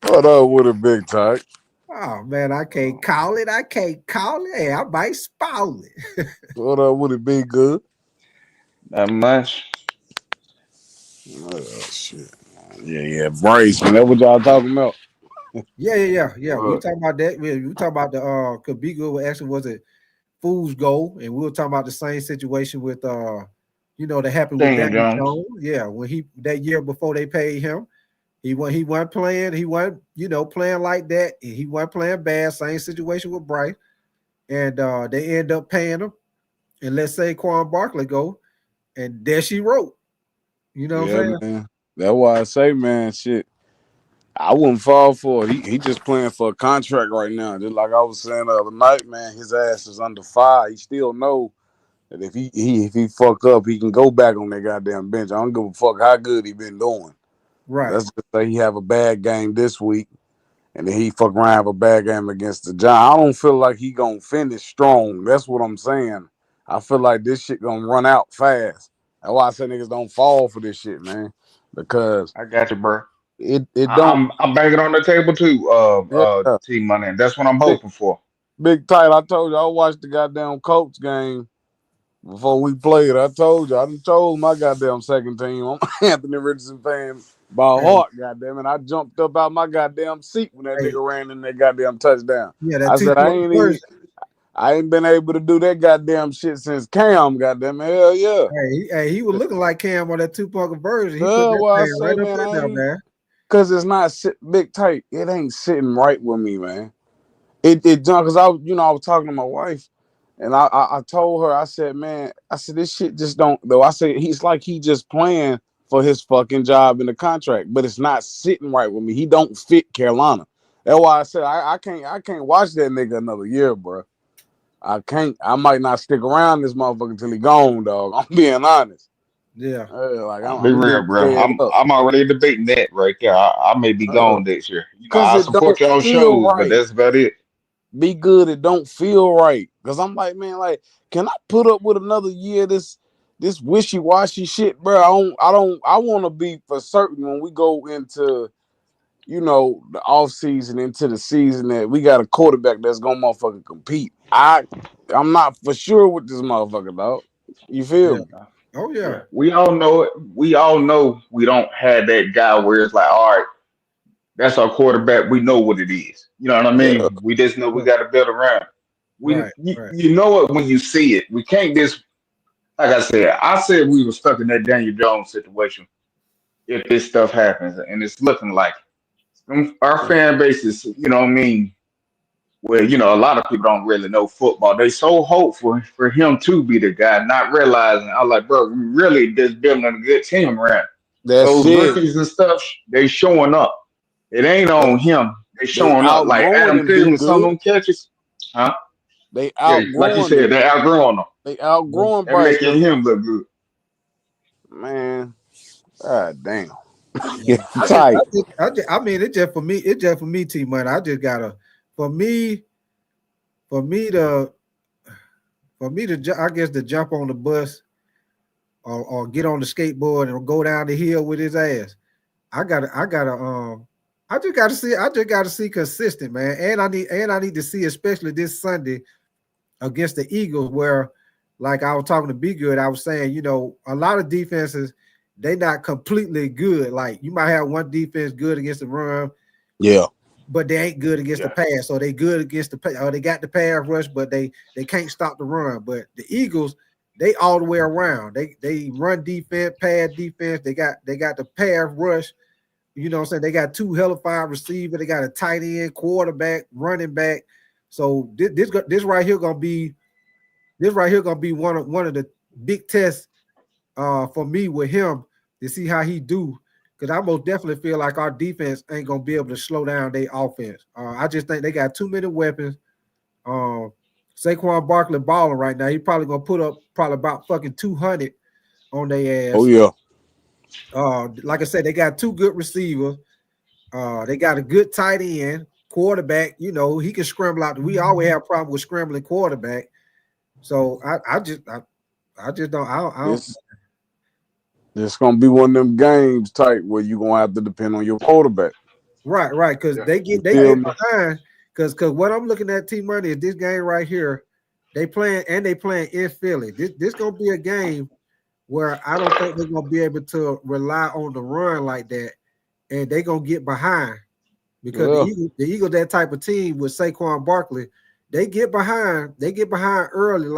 What up with a big tyke? Oh man, I can't call it. I can't call it. Hey, I might spoil it. What up with it, big good? not much. Oh shit. Yeah. Brace, man. That what y'all talking about? Yeah. We What? talking about that. We talking about the could be good. Actually, was it fool's goal? And we were talking about the same situation with that happened with Daniel Daniel Jones. Jones. Yeah, when he that year before they paid him, He wasn't playing. He wasn't, playing like that. He wasn't playing bad. Same situation with Bryce, and they end up paying him. And let's say Saquon Barkley go, and there she wrote. You know what I'm Yeah, saying? man. That's why I say, man, shit. I wouldn't fall for it. He just playing for a contract right now. Just like I was saying the other night, man, his ass is under fire. He still know that if he fuck up, he can go back on that goddamn bench. I don't give a fuck how good he been doing. Right. Let's just say he have a bad game this week, and then he fuck around have a bad game against the Giants. I don't feel like he gonna finish strong. That's what I'm saying. I feel like this shit gonna run out fast. That's why I say niggas don't fall for this shit, man. Because I got you, bro. it don't. I'm banging on the table too, Yeah, Team Money, and that's what I'm big hoping for. big tight. I told you I watched the goddamn Colts game before we played. I told you I done told my goddamn second team. I'm Anthony Richardson fan by Hey, heart, goddamn, and I jumped up out my goddamn seat when that hey, nigga ran in that goddamn touchdown. yeah, that I said two-point conversion. I ain't been able to do that goddamn shit since Cam, goddamn. Hell yeah. He was looking like Cam on that two-point conversion. He put Yeah, that well I thing say, right up man, in I there, ain't man. cause it's not big tight. It ain't sitting right with me, man. It done because I was talking to my wife and I told her, I said, man, I said this shit just don't though. I said he's like he just playing for his fucking job in the contract, but it's not sitting right with me. He don't fit Carolina. That's why I said I can't watch that nigga another year, bro. I can't. I might not stick around this motherfucker until he gone, dog. I'm being honest. Yeah. Like I'll be I'm real, getting bro. fed I'm up. I'm already debating that right there. I may be gone next year. Cause I it support don't y'all feel shows, but right. that's about it. Be good. It don't feel right. Cause I'm like, man, like, can I put up with another year? This wishy washy shit, bro. I want to be for certain when we go into the off season into the season that we got a quarterback that's gonna motherfucking compete. I'm not for sure with this motherfucker, dog. You feel Yeah. me? Oh yeah. Yeah, we all know it. We all know we don't have that guy where it's like, all right, that's our quarterback. We know what it is. You know what I Yeah. mean? We just know we Yeah. got to build around. Right. You, Right. you know it when you see it. We can't just like I said we were stuck in that Daniel Jones situation. If this stuff happens, and it's looking like our fan base is, you know what I mean? Well, a lot of people don't really know football. They so hopeful for him to be the guy, not realizing. I'm like, bro, we really just building a good team around. That's Those it. rookies and stuff, they showing up. It ain't on him. They They showing up. Like outgrowing Adam him, be Thielen, some of good. them catches, huh? They Yeah, like you outgrowing said, him. they outgrowing him. They Yeah. outgrowing They're Bryce because making him look good. man, god damn. Yeah. Tight. I mean, it's just for me. It's just for me, T Money. I just gotta, for me, for me to, I guess to jump on the bus or get on the skateboard and go down the hill with his ass. I just gotta see consistent, man. And I need to see, especially this Sunday against the Eagles, where like I was talking to Be Good, I was saying, a lot of defenses, they not completely good. Like you might have one defense good against the run, Yeah. but they ain't good against the Yeah, pass. So they good against the pass, or they got the pass rush, but they can't stop the run. But the Eagles, they all the way around. They run defense, pass defense. They got the pass rush. You know what I'm saying? They got two hellified receivers. They got a tight end, quarterback, running back. So this right here gonna be one of the big tests for me with him to see how he do. Because I most definitely feel like our defense ain't gonna be able to slow down their offense. I just think they got too many weapons. Saquon Barkley balling right now. He probably gonna put up probably about fucking 200 on their Oh ass. yeah. Like I said, they got two good receivers. They got a good tight end, quarterback. He can scramble out. We always have a problem with scrambling quarterback. So I just don't. I don't. This this gonna be one of them games type where you gonna have to depend on your quarterback. Right. Because yeah. You they feel get me? behind. Because what I'm looking at, T Money, is this game right here. They playing in Philly. This gonna be a game where I don't think they're gonna be able to rely on the run like that, and they gonna get behind because Yeah. the Eagles that type of team with Saquon Barkley, they get behind. They get behind early,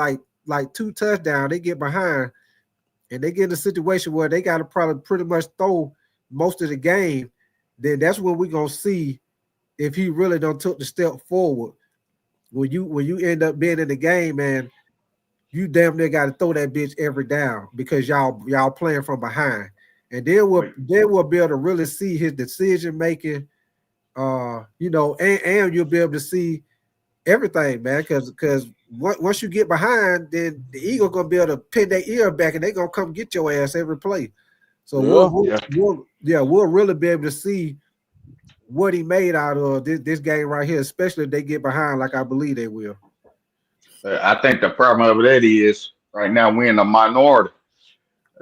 like two touchdowns. They get behind, and they get in a situation where they got to probably pretty much throw most of the game. then that's when we're gonna see if he really don't took the step forward. When you end up being in the game, man, you damn near got to throw that bitch every down because y'all playing from behind, and then we'll be able to really see his decision making. And you'll be able to see everything, man. Because once you get behind, then the Eagle gonna be able to pin their ear back, and they gonna come get your ass every play. So we'll really be able to see what he made out of this game right here, especially if they get behind, like I believe they will. I think the problem of that is right now we're in a minority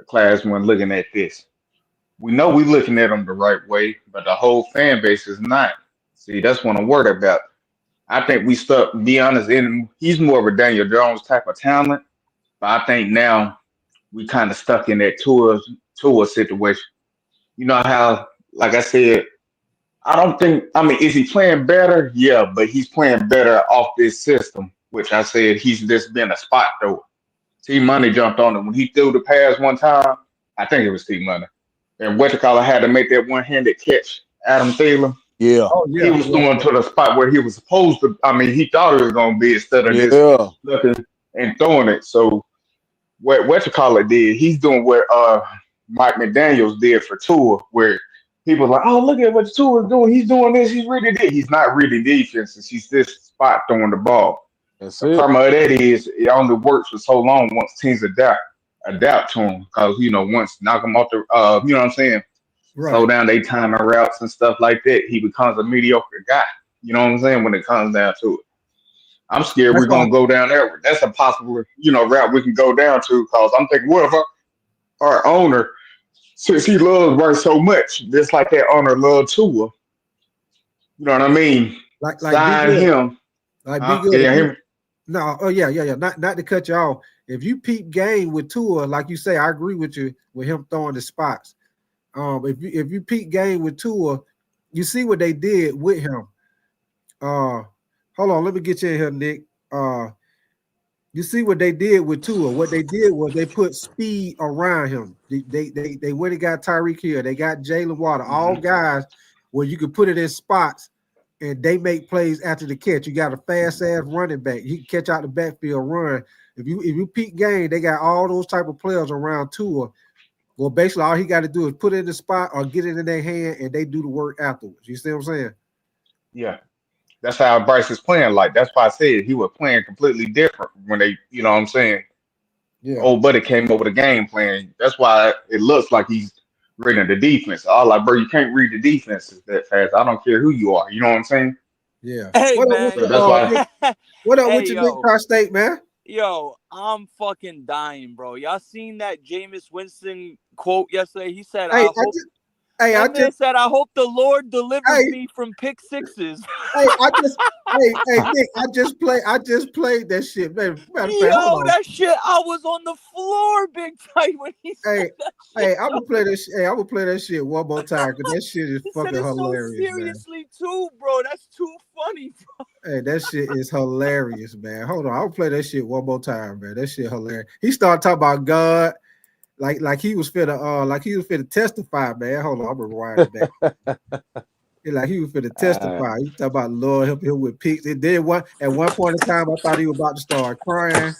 class when looking at this. We know we're looking at them the right way, but the whole fan base is not. See, that's what I'm worried about. I think we stuck, be honest, in he's more of a Daniel Jones type of talent, but I think now we kind of stuck in that tour situation. You know how, like I said, I don't think. I mean, is he playing better? Yeah, but he's playing better off this system, which I said he's just been a spot thrower. T Money jumped on him when he threw the pass one time. I think it was T Money, and Wettercaller had to make that one-handed catch. Adam Thielen, Yeah. Oh he yeah, was yeah, throwing to the spot where he was supposed to. I mean, he thought it was going to be instead of just Yeah. looking and throwing it. So what you call it did. He's doing what Mike McDaniels did for Tua, where people like, oh, look at what Tua is doing. He's doing this. He's reading it. He's not reading defenses. He's just spot throwing the ball. That's The it. problem of that is it only works for so long once teams adapt to him. Because once knock him off the you know what I'm saying, slow right. down they timing routes and stuff like that, he becomes a mediocre guy. You know what I'm saying when it comes down to it. I'm scared That's we're why. gonna go down there. That's a possible, route we can go down to. Cause I'm thinking, what if our owner, since he loves Bryce so much, just like that owner loves Tua, you know what I mean? Like be Sign good, him, like be huh? good. If Yeah, you him. No, oh yeah. Not to cut you off. If you peep game with Tua, like you say, I agree with you with him throwing the spots. If you peep game with Tua, you see what they did with him. Hold on, let me get you in here, Nick. You see what they did with Tua. What they did was they put speed around him. They went and got Tyreek Hill. They got Jalen Water. All Mhm. guys where you can put it in spots and they make plays after the catch. You got a fast ass running back. He can catch out the backfield, run. If you peak game, they got all those type of players around Tua. Well, basically all he got to do is put it in the spot or get it in their hand, and they do the work afterwards. You see what I'm saying? Yeah, that's how Bryce is playing. Like that's why I said he was playing completely different when they, you know what I'm saying. Yeah, Old buddy came up with a game plan. That's why it looks like he's reading the defense. I like, bro, you can't read the defenses that fast. I don't care who you are. You know what I'm saying? yeah. Hey What up with So man, your that's why. what up with hey your Big yo, Car State, man? I'm fucking dying, bro. Y'all seen that Jameis Winston quote yesterday? He said, Hey, "I hope." I That man just, said, "I hope the Lord delivers hey, me from pick sixes." Nick, I just played that shit, man. Matter of fact, hold Yo, on. that shit, I was on the floor, big time when he said Hey, that shit. I'm gonna play this. Hey, I'm gonna play that shit one more time because that shit is He said fucking it so hilarious, man. seriously too, bro. That's too funny, bro. Hey, that shit is hilarious, man. Hold on, I'll play that shit one more time, man. That shit hilarious. He started talking about God, like he was finna testify, man. Hold on, I'm gonna rewind it back. Like he was finna testify. He talking about Lord help him with picks. And then at one point in time, I thought he was about to start crying.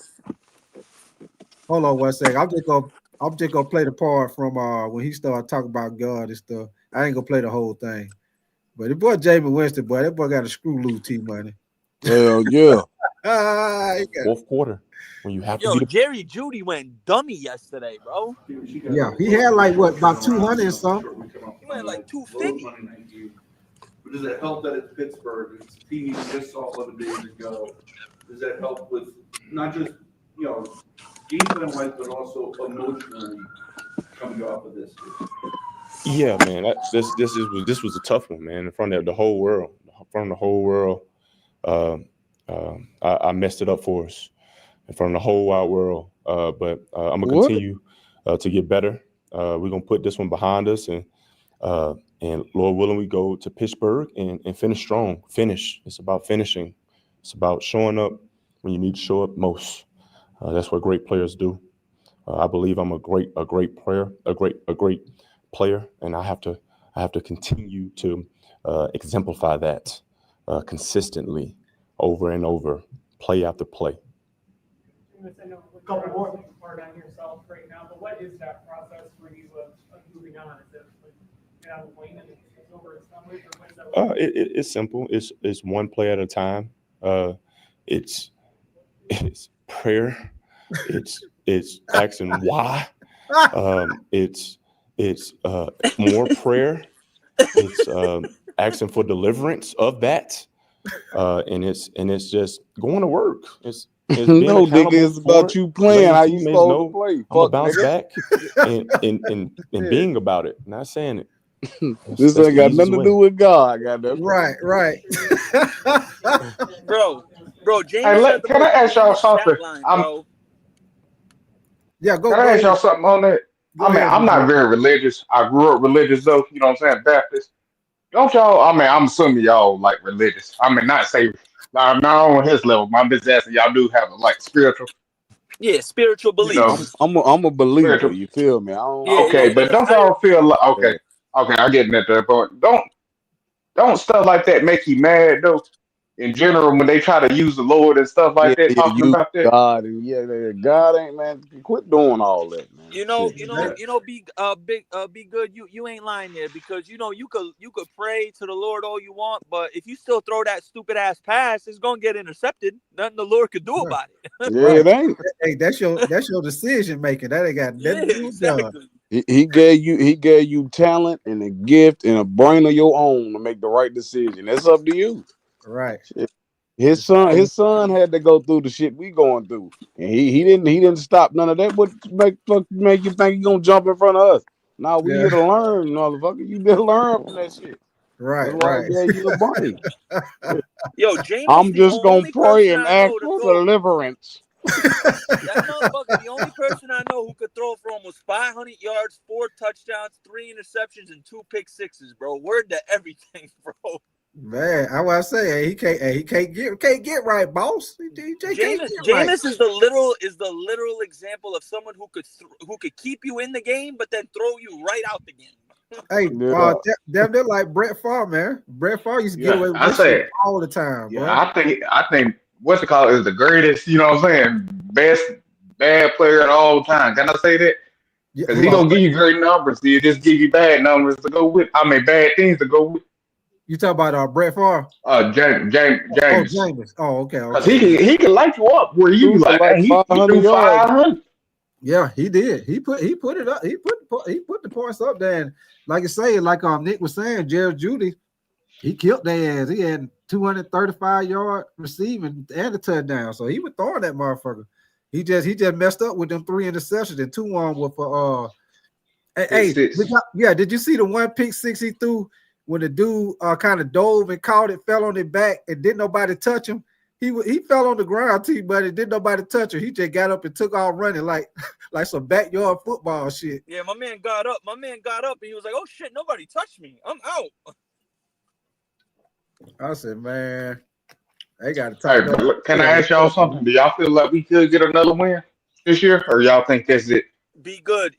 Hold on one second. I'm just gonna play the part from when he started talking about God and stuff. I ain't gonna play the whole thing. But the boy Jameis Winston, boy, that boy got a screw loose T money. Hell yeah. Fourth quarter when you have to Yo, be the Jerry Judy went dummy yesterday, bro. Yeah, he had like what about 200 and something. He went like Road 250. Monday night game. But does it help that it's Pittsburgh? It's a team you just saw 11 days ago. Does that help with not just, game plan wise, but also emotionally coming off of this? Yeah, man. This was a tough one, man. In front of the whole world, I messed it up for us in front of the whole wide world. But I'm gonna What? continue to get better. We're gonna put this one behind us, and Lord willing, we go to Pittsburgh and finish strong. Finish. It's about finishing. It's about showing up when you need to show up most. That's what great players do. I believe I'm a great player, a great player, and I have to I have to continue to exemplify that consistently over and over, play after play. I know a couple more hard on yourself right now, but what is that process for you of moving on? Is it like get on the plane and it's over, it's done with, or what is that like? It's simple. It's one play at a time. It's prayer. It's asking why. It's more prayer. It's asking for deliverance of that. And it's just going to work. It's being No, nigga, accountable it's for about it, you playing letting how you teammates supposed know to play. I'm gonna Fuck, bounce nigga. back and being about it, not saying it. This That's ain't the got easiest nothing to way. do with God, goddamn. Right, right. Bro, Hey, Jameis has the can I most ask y'all meanest something? stat line, bro. Yeah, Can go I ask ahead. y'all something on that? Go I mean, ahead, I'm DJ. not very religious. I grew up religious though, you know what I'm saying? Baptist. Don't y'all, I mean, I'm assuming y'all like religious. I mean, not say, not on his level. I'm just asking y'all do have like spiritual, Yeah, spiritual you know, beliefs. I'm a believer. spiritual. You feel me? I don't. Yeah, Okay, yeah, but yeah. don't I y'all feel agree. like, okay, Yeah, okay, I get that there, but don't stuff like that make you mad though? In general, when they try to use the Lord and stuff yeah, like that, yeah. talking You about that. God and God ain't, man. Quit doing all that, man. Shit. Be good. You ain't lying there because you could pray to the Lord all you want, but if you still throw that stupid ass pass, it's gonna get intercepted. Nothing the Lord could do Right, about it. Yeah, right. it ain't. Hey, that's your decision making. That ain't got Yeah, nothing to do with God. exactly. He gave you talent and a gift and a brain of your own to make the right decision. That's up to you. Right. Shit. His son had to go through the shit we going through, and he didn't stop none of that. What make you think he gonna jump in front of us? No, we Yeah. here to learn, motherfucker. You better learn from that shit. That's Right, why right. he gave you the brain. Yo, Jameis I'm the just gonna only pray person and I ask know to for throw. deliverance. That motherfucker, the only person I know who could throw for almost 500 yards, 4 touchdowns, 3 interceptions, and 2 pick sixes, bro. Word to everything, bro. Man, I was say he can't get right, boss. He can't Jameis, get right. Jameis is the literal example of someone who could keep you in the game, but then throw you right out the game. Hey, Yeah, they're like Brett Favre, man. Brett Favre used to get Yeah, away with I that shit said, all the time, yeah, bro. I think what's it called is the greatest, you know what I'm saying? Best bad player at all time. Can I say that? Yeah, Because who he are don't give you great numbers. He just give you bad numbers to go with. I mean, bad things to go with. you talk about Brett Favre? James. James. Oh, okay, Because okay. Yeah. he can light you up where you be threw for like, like hey, he 500 threw yards. 500. Yeah, he did. He put it up. He put the points up there. And like I say, like Nick was saying, Jerry Judy, he killed their ass. He had 235-yard receiving and a touchdown. So he was throwing that motherfucker. He just messed up with them 3 interceptions and 2 on with Pick hey, six. did you see the one pick 6 he threw when the dude kind of dove and caught it, fell on his back, and didn't nobody touch him? He fell on the ground, but it didn't nobody touch him. He just got up and took off running like some backyard football shit. Yeah, my man got up. My man got up and he was like, "Oh shit, nobody touched me. I'm out." I said, man, they got to Hey, tighten but up. look, They can I got to ask y'all something? Do y'all feel like we could get another win this year? Or y'all think that's it? Be good.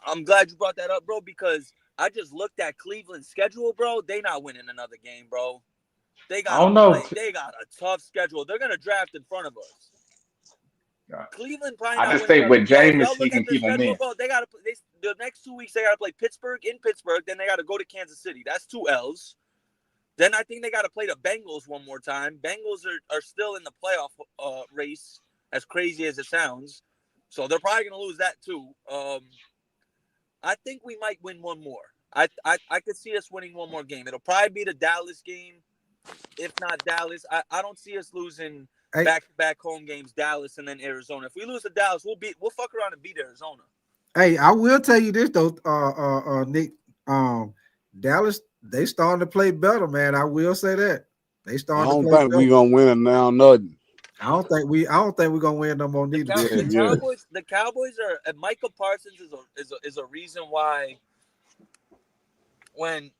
I'm glad you brought that up, bro, because I just looked at Cleveland's schedule, bro. They not winning another game, bro. They I gotta don't know. play. They got a tough schedule. They're gonna draft in front of us. Cleveland probably I not just winning think another. with Yo, if Jameis, y'all he look can at their keep them schedule, in. bro, they gotta. The next 2 weeks they gotta play Pittsburgh in Pittsburgh. Then they gotta go to Kansas City. That's 2 L's. Then I think they gotta play the Bengals one more time. Bengals are still in the playoff race, as crazy as it sounds. So they're probably gonna lose that too. I think we might win one more. I could see us winning one more game. It'll probably be the Dallas game. If not Dallas, I don't see us losing Hey, back-to-back home games, Dallas and then Arizona. If we lose to Dallas, we'll fuck around and beat Arizona. hey, I will tell you this though, Nick. Dallas, they starting to play better, man. I will say that they I starting to don't play think we better. gonna win it now. Nothing. I don't think we're gonna win no more neither. Yeah, The yeah. Cowboys are. Michael Parsons is a reason why when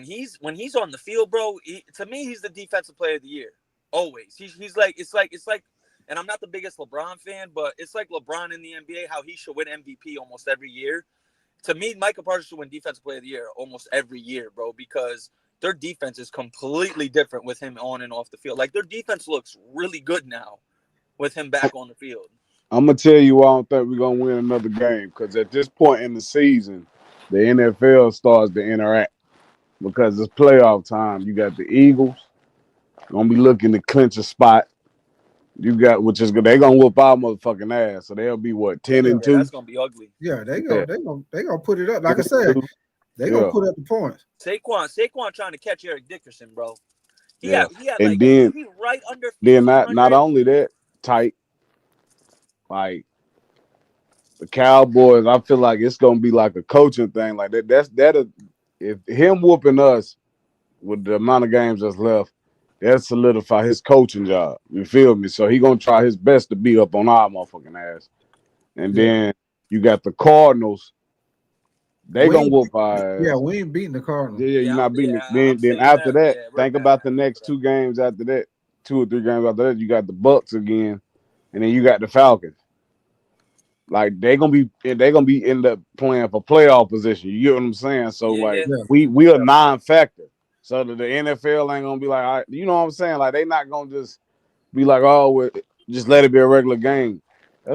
he's on the field, bro. To me, he's the defensive player of the year. Always. He's like it's like. And I'm not the biggest LeBron fan, but it's like LeBron in the NBA, how he should win MVP almost every year. to me, Michael Parsons should win Defensive Player of the Year almost every year, bro, because their defense is completely different with him on and off the field. Like, their defense looks really good now with him back on the field. I'm gonna tell you why I don't think we're gonna win another game. Because at this point in the season, the NFL starts to interact. Because it's playoff time. You got the Eagles gonna be looking to clinch a spot. You got, which is good. They're gonna whoop our motherfucking ass. So they'll be what, 10 and 2? That's gonna be ugly. Yeah, they Yeah. gonna put it up. Like I said, they gonna put up the points. Saquon trying to catch Eric Dickerson, bro. He Yeah. had And like then- he right under. Then not right- only that, tight, like the Cowboys, I feel like it's gonna be like a coaching thing. Like if him whooping us with the amount of games that's left, that solidify his coaching job. You feel me? So he gonna try his best to be up on our motherfucking ass. And then you got the Cardinals. They We gonna ain't whoop our ass. Yeah, we ain't beating the Cardinals. Yeah, you're not beating yeah, it. I'm Then saying after that, that, we're think bad about the after next that. 2 games after that, 2 or 3 games after that. You got the Bucks again, and then you got the Falcons. Like they gonna be end up playing for playoff position. You get what I'm saying? So like Yeah. we a non-factor. So that the NFL ain't gonna be like, all right, you know what I'm saying? Like they not gonna just be like, oh, well, just let it be a regular game.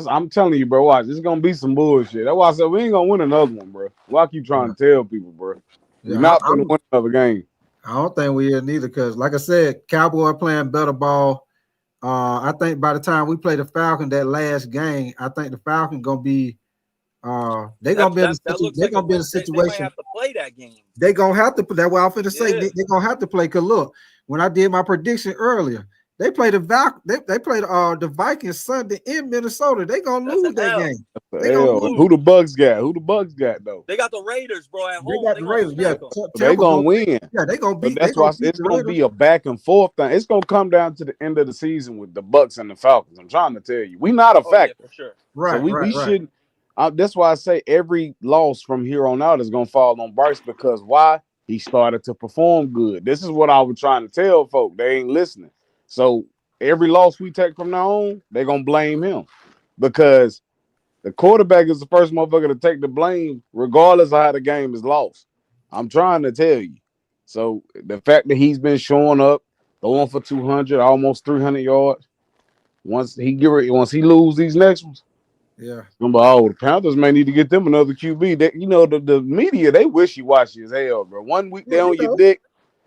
I'm telling you, bro. Watch, it's gonna be some bullshit. That's why I said we ain't gonna win another one, bro. Why I keep trying to tell people, bro? We're Yeah, not gonna win another game. I don't think we are neither, because like I said, Cowboy playing better ball. I think by the time we play the Falcon that last game, I think the Falcon gonna be they're gonna be in a They might situation. have to play that game. They gonna have to. That's what I'm finna say. Yeah. They gonna have to play. Cause look, when I did my prediction earlier, they played they played the Vikings Sunday in Minnesota. They gonna That's lose an that L. game. Hell, who the Bucks got? Who the Bucks got though? They got the Raiders, bro, at home. They got the Raiders. Yeah, They gonna win. Yeah, they gonna But beat. that's why it's gonna be a back and forth thing. It's gonna come down to the end of the season with the Bucks and the Falcons. I'm trying to tell you, we not a factor. Yeah, for sure. Right. So we right. shouldn't. That's why I say every loss from here on out is gonna fall on Bryce, because why? He started to perform good. This is what I was trying to tell folk. They ain't listening. So every loss we take from now on, they're gonna blame him, because the quarterback is the first motherfucker to take the blame, regardless of how the game is lost. I'm trying to tell you. So the fact that he's been showing up, throwing for 200, almost 300 yards, once he lose these next ones, Yeah. the Panthers may need to get them another QB. The media, they wishy-washy as hell, bro. One week they on your dick,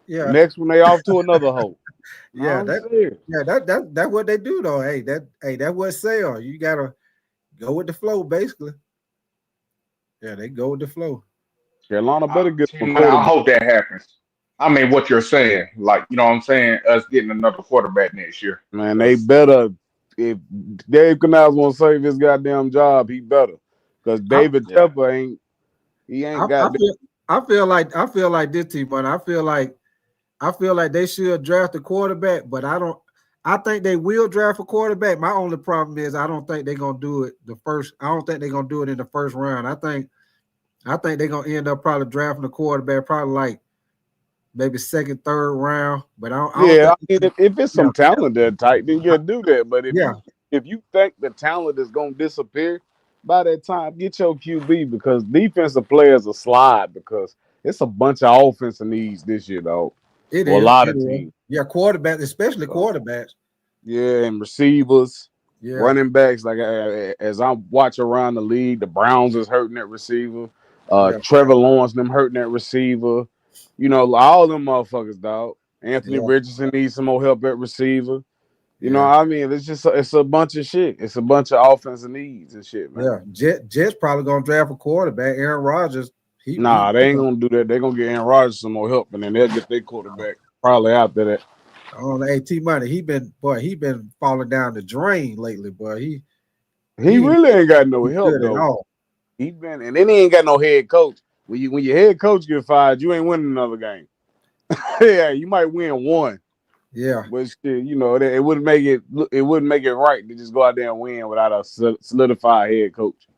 Yeah. the next one they off to another hole. Yeah, that's what they do though. That's what sell. You gotta go with the flow, basically. Yeah, they go with the flow. Carolina better get some I quarterback. hope that happens. I mean, what you're saying, like, you know what I'm saying? Us getting another quarterback next year. Man, they better. If Dave Canals want to save his goddamn job, he better. Because David Tepper ain't got. I feel like this team, but I feel like they should draft a quarterback, but I think they will draft a quarterback. My only problem is I don't think they're gonna do it I don't think they're gonna do it in the first round. I think they're gonna end up probably drafting a quarterback, probably like maybe second, third round. But if it's some talent there, tight, then you'll do that. But if you think the talent is gonna disappear by that time, get your QB, because defensive players are slide, because it's a bunch of offensive needs this year, though. It for is a lot of teams. Yeah, quarterbacks, especially quarterbacks. Yeah, and receivers, Yeah. running backs. Like as I watch around the league, the Browns is hurting that receiver. Trevor Lawrence them hurting that receiver. You know, all them motherfuckers, dog. Anthony Richardson needs some more help at receiver. You know what I mean? It's a bunch of shit. It's a bunch of offensive needs and shit, man. Yeah, Jets probably gonna draft a quarterback. Aaron Rodgers. They ain't gonna do that. They're gonna get Aaron Rodgers some more help, and then they'll get their quarterback probably after that. Oh, T Money, he been falling down the drain lately, boy. He really ain't got no help though. He ain't got no head coach. When your head coach get fired, you ain't winning another game. Yeah, you might win one. Yeah, but shit, you know, it wouldn't make it right to just go out there and win without a solidified head coach.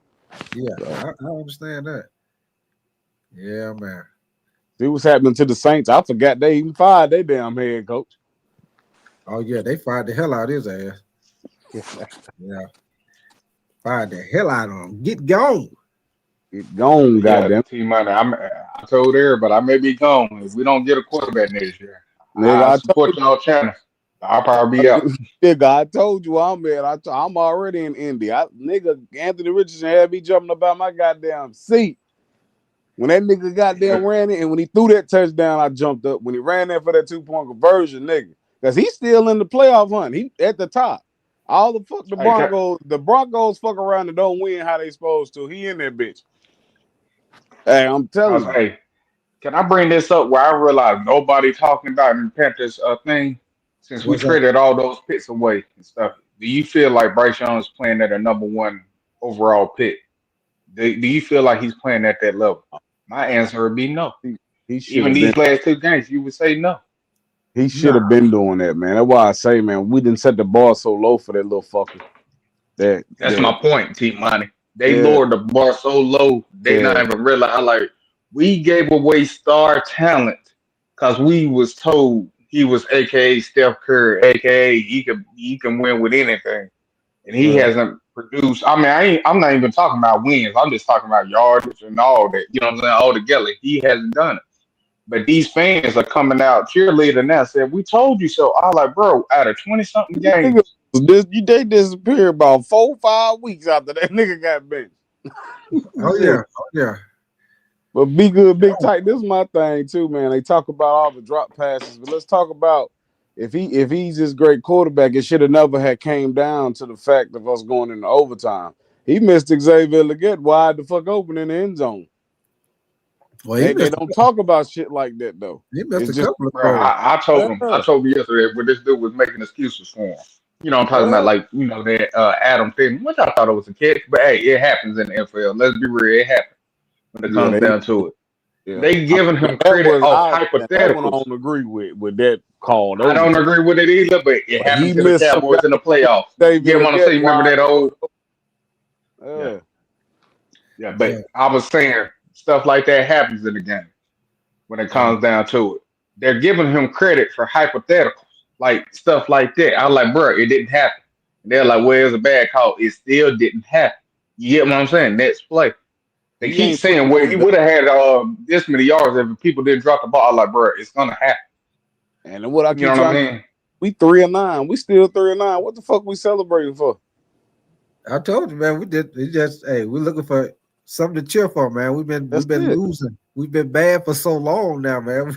Yeah, so. I understand that. Yeah, man. See what's happening to the Saints. I forgot they even fired their damn head coach. Oh yeah, they fired the hell out of his ass. Yeah, fired the hell out of him. Get gone. It gone, Yeah, goddamn. T Money. I told everybody I may be gone if we don't get a quarterback next year. Nigga, I I support told y'all channel. I'll probably be out. you, nigga, I told you I'm at. I'm already in Indy. Nigga, Anthony Richardson had me jumping about my goddamn seat. When that nigga goddamn ran it, and when he threw that touchdown, I jumped up. When he ran there for that 2-point conversion, nigga, because he's still in the playoff hunt. He at the top. All the fuck the Hey, Broncos fuck around and don't win how they supposed to. He in that bitch. Hey, I'm telling you. hey, can I bring this up where I realize nobody talking about in the Panthers thing? Since we What's that? traded all those picks away and stuff, do you feel like Bryce Young is playing at a #1 overall pick? Do you feel like he's playing at that level? My answer would be no. He should Even have been. these last 2 games, you would say no. He should have Nah, been doing that, man. That's why I say, man, we didn't set the bar so low for that little fucker. That's my That point, T Money. They yeah, lowered the bar so low, they not yeah. even realize. Like we gave away star talent because we was told he was AKA Steph Curry, AKA he can win with anything, and he Well, hasn't produced. I mean, I'm not even talking about wins. I'm just talking about yardage and all that. You know what I'm saying? All together, he hasn't done it. But these fans are coming out cheerleading now, saying, "We told you so." I like, bro, out of 20 something nigga, games. they disappeared about 4-5 weeks after that nigga got benched. oh Shit. yeah, oh yeah. But be good, big tight. This is my thing too, man. They talk about all the drop passes, but let's talk about if he's this great quarterback, it should have never had came down to the fact of us going into overtime. He missed Xavier Leggett wide the fuck open in the end zone. Well, They don't talk about shit like that though. he missed It's a just couple of Bro, throws. I yeah, told him yesterday when this dude was making excuses for him. You know, I'm talking about yeah, like, that Adam thing, which I thought it was a catch, but hey, it happens in the NFL. Let's be real, it happens when it yeah. comes down to it. Yeah, They giving him that credit was off that one I hypotheticals. don't agree with that called I don't overtime. agree with it either, but it But he happened to the missed some Cowboys guy in the playoffs. David You want to Leggett say, remember wide that the fuck old? Yeah, open. yeah. Yeah, But I was saying stuff like that happens in the game when it yeah. comes down to it. They're giving him credit for hypotheticals, like stuff like that. I was like, bro, it didn't happen. And they're like, well, it was a bad call. It still didn't happen. You get what I'm saying? Next play. They He keep ain't put saying, well, he niggas down. would have had this many yards if people didn't drop the ball. I'm like, bro, it's gonna happen. And what I You keep know what I trying to mean? we 3-9. We still 3-9. What the fuck we celebrating for? I told you, man. We did. We just we're looking for something to cheer for, man. We've That's been it. losing. We've been bad for so long now, man.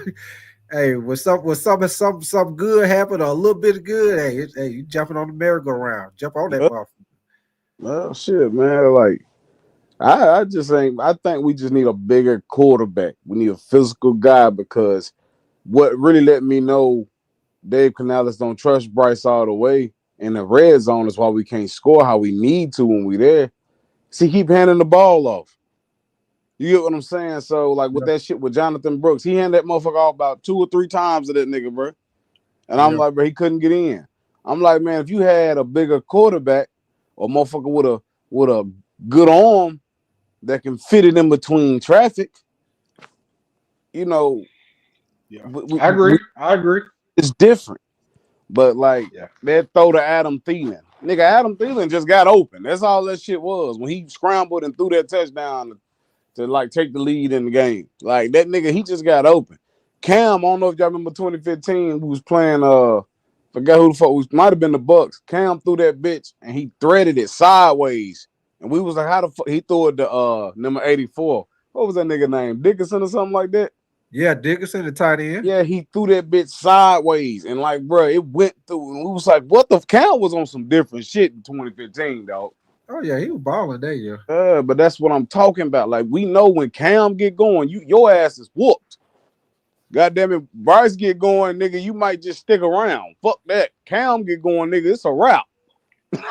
Hey, when some good happen or a little bit of good, you jumping on the merry-go-round. Jump on that Yeah. motherfucker. Well, shit, man. Like I just ain't. I think we just need a bigger quarterback. We need a physical guy because what really let me know Dave Canales don't trust Bryce all the way in the red zone is why we can't score how we need to when we there. See, keep handing the ball off. You get what I'm saying? So, like with Yeah, that shit with Jonathan Brooks, he handed that motherfucker off about 2 or 3 times to that nigga, bro. And I'm yeah. like, bro, he couldn't get in. I'm like, man, if you had a bigger quarterback or motherfucker with a good arm that can fit it in between traffic, you know, Yeah. I agree. we I agree. it's different. But like Yeah. that throw to Adam Thielen. Nigga, Adam Thielen just got open. That's all that shit was. When he scrambled and threw that touchdown to like take the lead in the game. Like that nigga, he just got open. Cam, I don't know if y'all remember 2015, we was playing forgot who the fuck was might have been the Bucks. Cam threw that bitch and he threaded it sideways. And we was like, how the fuck he threw it to number 84. What was that nigga name? Dickinson or something like that? Yeah, Dickerson, the tight end. Yeah, he threw that bitch sideways and like, bro, it went through. And we was like, what the Cam was on some different shit in 2015, dog. Oh yeah, he was balling that year. But that's what I'm talking about. Like, we know when Cam get going, your ass is whooped. God damn it, Bryce get going, nigga, you might just stick around. Fuck that. Cam get going, nigga, it's a wrap.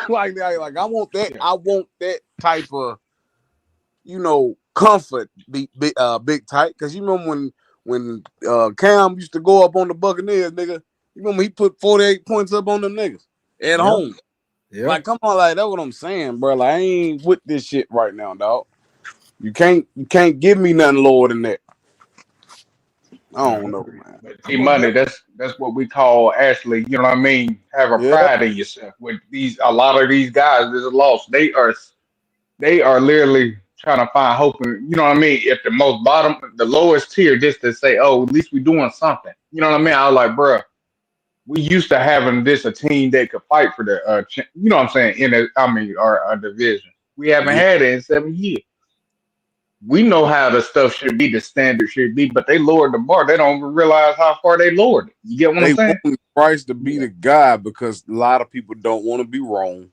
like I want that. Yeah. I want that type of, comfort, big tight. Cause you remember when Cam used to go up on the Buccaneers, nigga. You remember he put 48 points up on them niggas at Yeah, home. yeah. Like, come on, like that's what I'm saying, bro. Like, I ain't with this shit right now, dog. You can't give me nothing lower than that. I Yeah, don't I know, agree. man. But I'm T gonna Money, give. that's what we call actually, you know what I mean, have a Yeah, pride in yourself. With a lot of these guys, there's a loss. They are literally trying to find hope in, you know what I mean, at the most bottom, the lowest tier, just to say, oh, at least we're doing something. You know what I mean? I was like, bro, we used to having a team that could fight for the, you know what I'm saying, our division. We haven't Yeah, had it in 7 years. We know how the stuff should be, the standard should be, but they lowered the bar. They don't realize how far they lowered it. You get what I'm they saying? want Bryce to be the guy because a lot of people don't want to be wrong.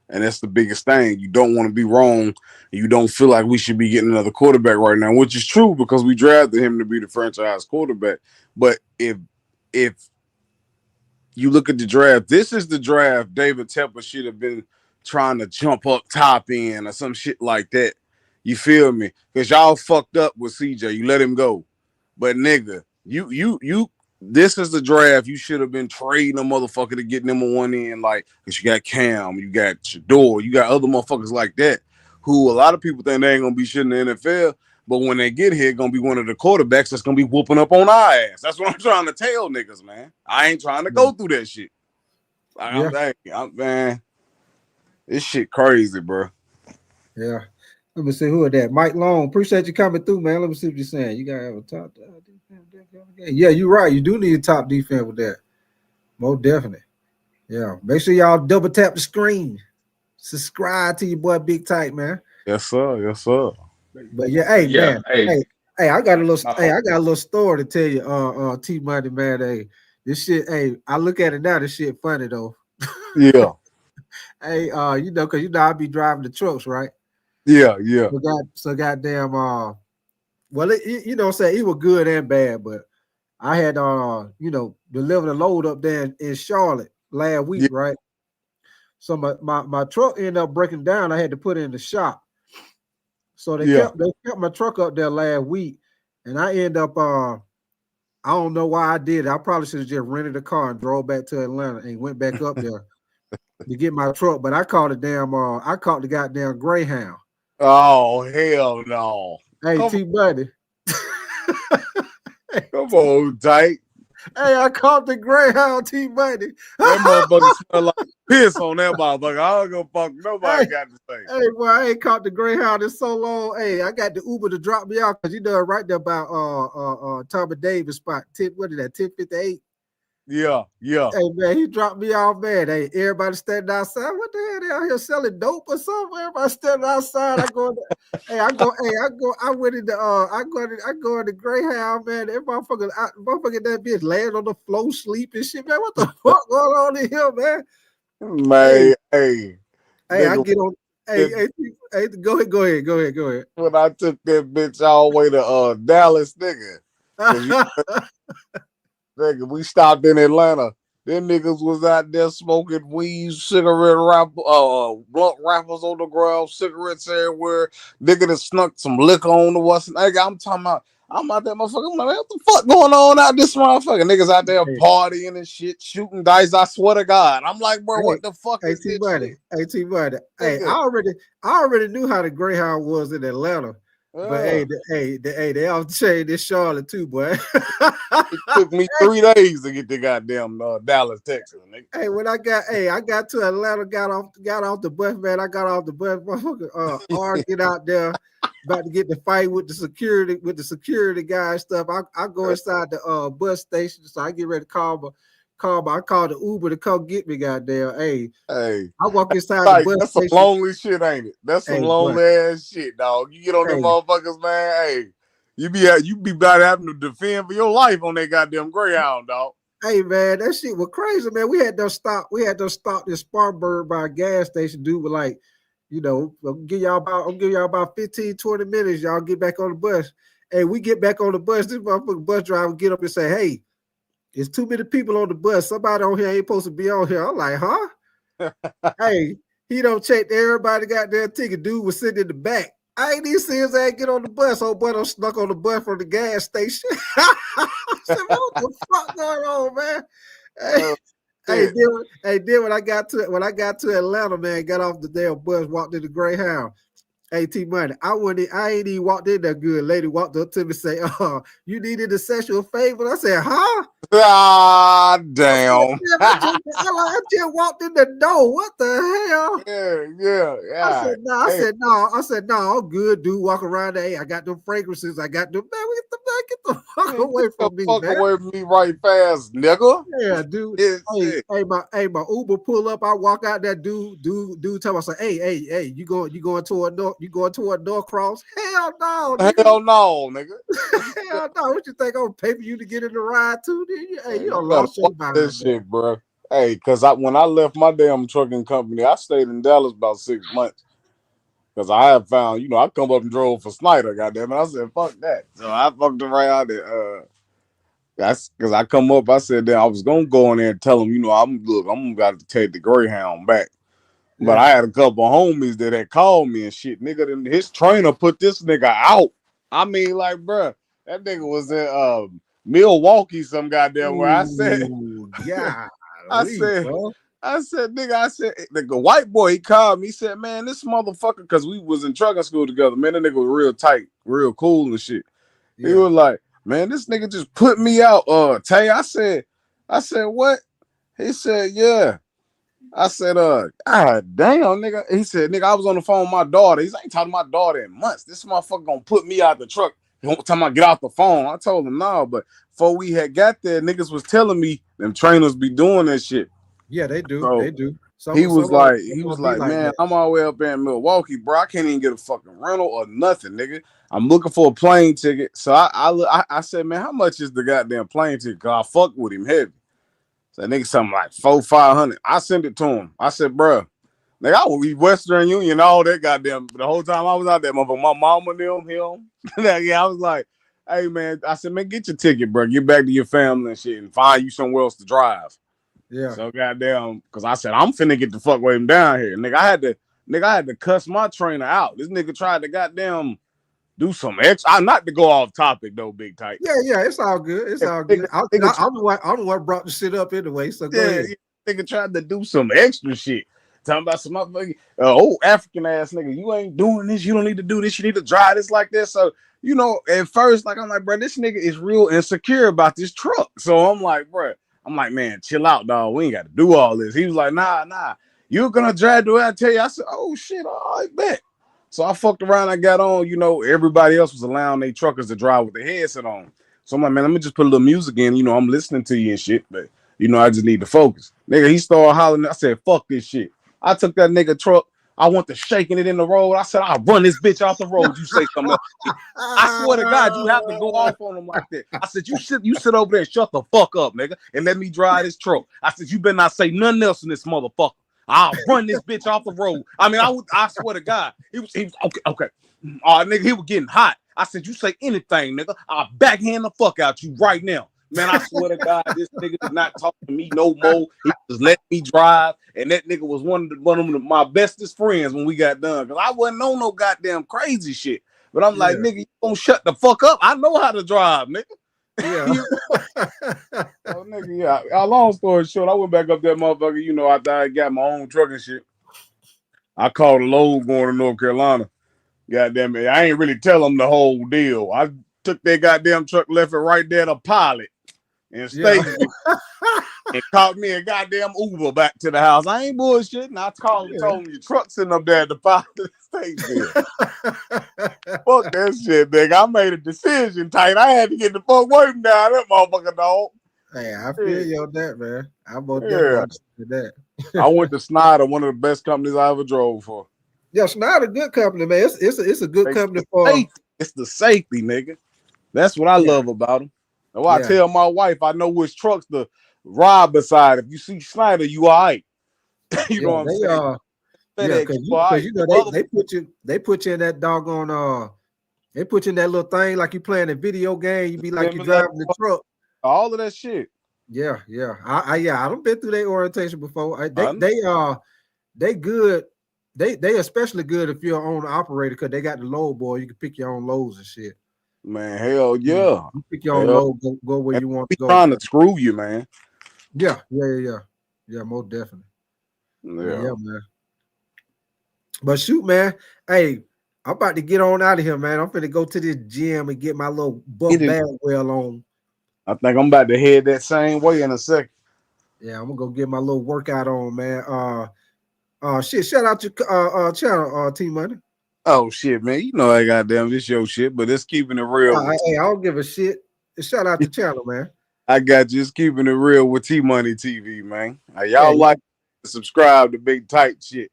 And that's the biggest thing. You don't want to be wrong. You don't feel like we should be getting another quarterback right now, which is true because we drafted him to be the franchise quarterback. But if you look at the draft, this is the draft David Tepper should have been trying to jump up top in or some shit like that. You feel me? Because y'all fucked up with CJ. You let him go. But nigga, you this is the draft. You should have been trading a motherfucker to get number one in, like, because you got Cam, you got Shador, you got other motherfuckers like that, who a lot of people think they ain't gonna be shit in the NFL, but when they get here, gonna be one of the quarterbacks that's gonna be whooping up on our ass. That's what I'm trying to tell niggas, man. I ain't trying to go through that shit. Like, man, this shit crazy, bro. Yeah. Let me see who are that. Mike Long, appreciate you coming through, man. Let me see what you're saying. You gotta have a top defense. Yeah, you're right. You do need a top defense with that. Most definitely. Yeah. Make sure y'all double tap the screen. Subscribe to your boy Big Tight, man. Yes, sir. Yes, sir. But yeah, hey, Yeah, man. Hey, I got a little My I got a little story to tell you, T Money, man. Hey, this shit, hey, I look at it now, this shit funny though. Yeah. Hey, because I be driving the trucks, right? Yeah. So goddamn, well, you know what I'm saying, it was good and bad, but I had delivered a load up there in Charlotte last week, right? So my truck ended up breaking down. I had to put it in the shop. So they kept my truck up there last week, and I end up I don't know why I did it. I probably should have just rented a car and drove back to Atlanta and went back up there to get my truck. But I caught the goddamn Greyhound. Oh, hell no. Hey, T-Buddy. Come on, Tight. Hey, I caught the Greyhound, T-Buddy. That motherfucker smell like piss on that motherfucker. I don't give a fuck. Nobody got to say. Hey, boy, I ain't caught the Greyhound in so long. Hey, I got the Uber to drop me off because right there by Tommy Davis spot. 1058. Yeah. Hey, man, he dropped me off, man. Hey, everybody standing outside. What the hell? They out here selling dope or something? Everybody standing outside. I went into I go into Greyhound, man. That motherfucker that bitch laying on the floor sleep and shit, man. What the fuck going on in here, man? Man, hey. I get on. Hey, go ahead. When I took that bitch all the way to Dallas, nigga. Nigga, we stopped in Atlanta. Them niggas was out there smoking weed, blunt wrappers on the ground, cigarettes everywhere. Nigga that snuck some liquor on the what's. Nigga, I'm out there, motherfucker. I'm like, what the fuck going on out this motherfucker? Niggas out there partying and shit, shooting dice. I swear to God. I'm like, bro, what the fuck is this shit? Hey, T-Buddy. Hey, I already knew how the Greyhound was in Atlanta. But they all changed this Charlotte too, boy. It took me 3 days to get to goddamn Dallas, Texas. Nigga. Hey, when I got to Atlanta, got off the bus, man. I got off the bus, arguing out there, about to get the fight with the security guy and stuff. I go inside the bus station, so I get ready to call. I called the Uber to come get me, goddamn. Hey, I walk inside the bus that's station. Some lonely shit, ain't it? That's some lonely ass shit, dog. You get on them motherfuckers, man. Hey, you be about having to defend for your life on that goddamn Greyhound, dog. Hey, man, that shit was crazy, man. We had to stop in Spartanburg by a gas station, dude. But like, I'll give y'all about 15, 20 minutes. Y'all get back on the bus. Hey, we get back on the bus. This motherfucking bus driver get up and say, "Hey, there's too many people on the bus. Somebody on here ain't supposed to be on here." I'm like, huh? Hey, he don't check everybody got their ticket. Dude was sitting in the back. I ain't even see his ass get on the bus. Old boy done snuck on the bus from the gas station. I said, what the fuck going on, man? Then when I got to Atlanta, man, got off the damn bus, walked in the Greyhound. Hey, T-Money, I ain't even walked in there good. Lady walked up to me and say, "Oh, you needed a sexual favor?" I said, "Huh?" Ah, damn. Man, I just walked in the door. What the hell? Yeah. I said, no, I'm good, dude. Walk around there. Hey, I got them fragrances. I got them. Man, get the fuck Man, away get the from me, fuck man. away from me right fast, nigga. Yeah, dude. Yeah. My Uber pull up. I walk out that dude tell me, I say, hey, you going toward Norcross? Hell no, nigga. Hell no, nigga. Hell no. What you think I'm gonna pay for you to get in the ride too? Hey, Man, you done you better lost your watch mind, this man. shit, bro. Hey, cause when I left my damn trucking company, I stayed in Dallas about 6 months. Cause I had found, I come up and drove for Snyder, goddamn it. I said, fuck that. So I fucked around and that's because I come up, I said that I was gonna go in there and tell them, I'm got to take the Greyhound back. But Yeah. I had a couple of homies that had called me and shit. Nigga, then his trainer put this nigga out. I mean, like, bruh, that nigga was in Milwaukee, some goddamn where I said, Ooh, I golly, said, bro. the white boy, he called me. He said, man, this motherfucker, because we was in trucking school together, man, that nigga was real tight, real cool and shit. He Yeah. was like, man, this nigga just put me out, Tay. I said, what? He said, yeah. I said, God damn, nigga. He said, nigga, I was on the phone with my daughter. He's like, I ain't talking to my daughter in months. This motherfucker gonna put me out the truck. He won't tell me get off the phone. I told him no, but before we had got there, niggas was telling me them trainers be doing that shit. Yeah, they do. So They do. he was like, Be like man, that. I'm all the way up there in Milwaukee, bro. I can't even get a fucking rental or nothing, nigga. I'm looking for a plane ticket. So I said, man, how much is the goddamn plane ticket? Cause I fuck with him heavy. So that nigga something like 400-500. I sent it to him. I said, bro, nigga, I would be Western Union all that goddamn. The whole time I was out there, motherfucker, my mama, him. Yeah, I was like, hey man, I said, man, get your ticket, bro. Get back to your family and shit, and find you somewhere else to drive. Yeah. So goddamn, because I said I'm finna get the fuck with him down here, nigga. I had to cuss my trainer out. This nigga tried to goddamn do some extra. Not to go off topic though, big tight. Yeah, it's all good. It's all good. I'm the one brought the shit up anyway. So go ahead. Nigga tried to do some extra shit. Talking about some motherfucking African ass nigga. You ain't doing this. You don't need to do this. You need to drive this like this. So, at first, like, I'm like, bro, this nigga is real insecure about this truck. So I'm like, man, chill out, dog. We ain't got to do all this. He was like, nah. You're gonna drive the way I tell you. I said, oh shit, all right, bet. So I fucked around. I got on, everybody else was allowing their truckers to drive with their headset on. So I'm like, man, let me just put a little music in. I'm listening to you and shit, but I just need to focus. Nigga, he started hollering. I said, fuck this shit. I took that nigga truck. I went to shaking it in the road. I said, I'll run this bitch off the road. You say something else. I swear to God, you have to go off on him like that. I said, you sit over there and shut the fuck up, nigga, and let me drive this truck. I said, you better not say nothing else in this motherfucker. I'll run this bitch off the road. I mean, I swear to God. He was okay. Nigga, he was getting hot. I said, you say anything, nigga, I'll backhand the fuck out you right now. Man, I swear to God, this nigga did not talk to me no more. He just let me drive, and that nigga was one of my bestest friends when we got done. Cause I wasn't on no goddamn crazy shit. But I'm like, nigga, you gonna shut the fuck up? I know how to drive, nigga. Yeah. Oh, nigga, yeah. Long story short, I went back up that motherfucker. After I got my own truck and shit. I called a load going to North Carolina. Goddamn it, I ain't really tell them the whole deal. I took that goddamn truck, left it right there to Pilot, and stayed and caught me a goddamn Uber back to the house. I ain't bullshitting. I called and told him your truck's sitting up there at the Pilot Statesville. Fuck that shit, nigga. I made a decision, tight. I had to get the fuck away from down that motherfucker, dog. Hey, I feel you on that, man. I both definitely understood that. I went to Snyder, one of the best companies I ever drove for. Yeah, Snyder, good company, man. It's a good company for. It's the safety, nigga. That's what I love about them. That's why I tell my wife I know which trucks to ride beside. If you see Snyder, you all right. You know what I'm saying? Because they put you in that doggone they put you in that little thing like you playing a video game. You be like you driving the truck. All of that shit. Yeah. I don't been through their orientation before. They good. They especially good if you're an owner operator because they got the load boy. You can pick your own loads and shit. Man, hell yeah. You pick your own load, go where you want to go. Trying to screw you, man. Yeah, most definitely. Yeah, man. But shoot, man. Hey, I'm about to get on out of here, man. I'm finna go to this gym and get my little buff bag well on. I think I'm about to head that same way in a second. Yeah, I'm gonna go get my little workout on, man. Shit, shout out your channel, T Money. Oh shit, man. You know I goddamn this your shit, but it's keeping it real. Hey, I don't give a shit. Shout out the channel, man. I got you. It's keeping it real with T Money TV, man. Y'all Yeah, like subscribe to Big Tight shit.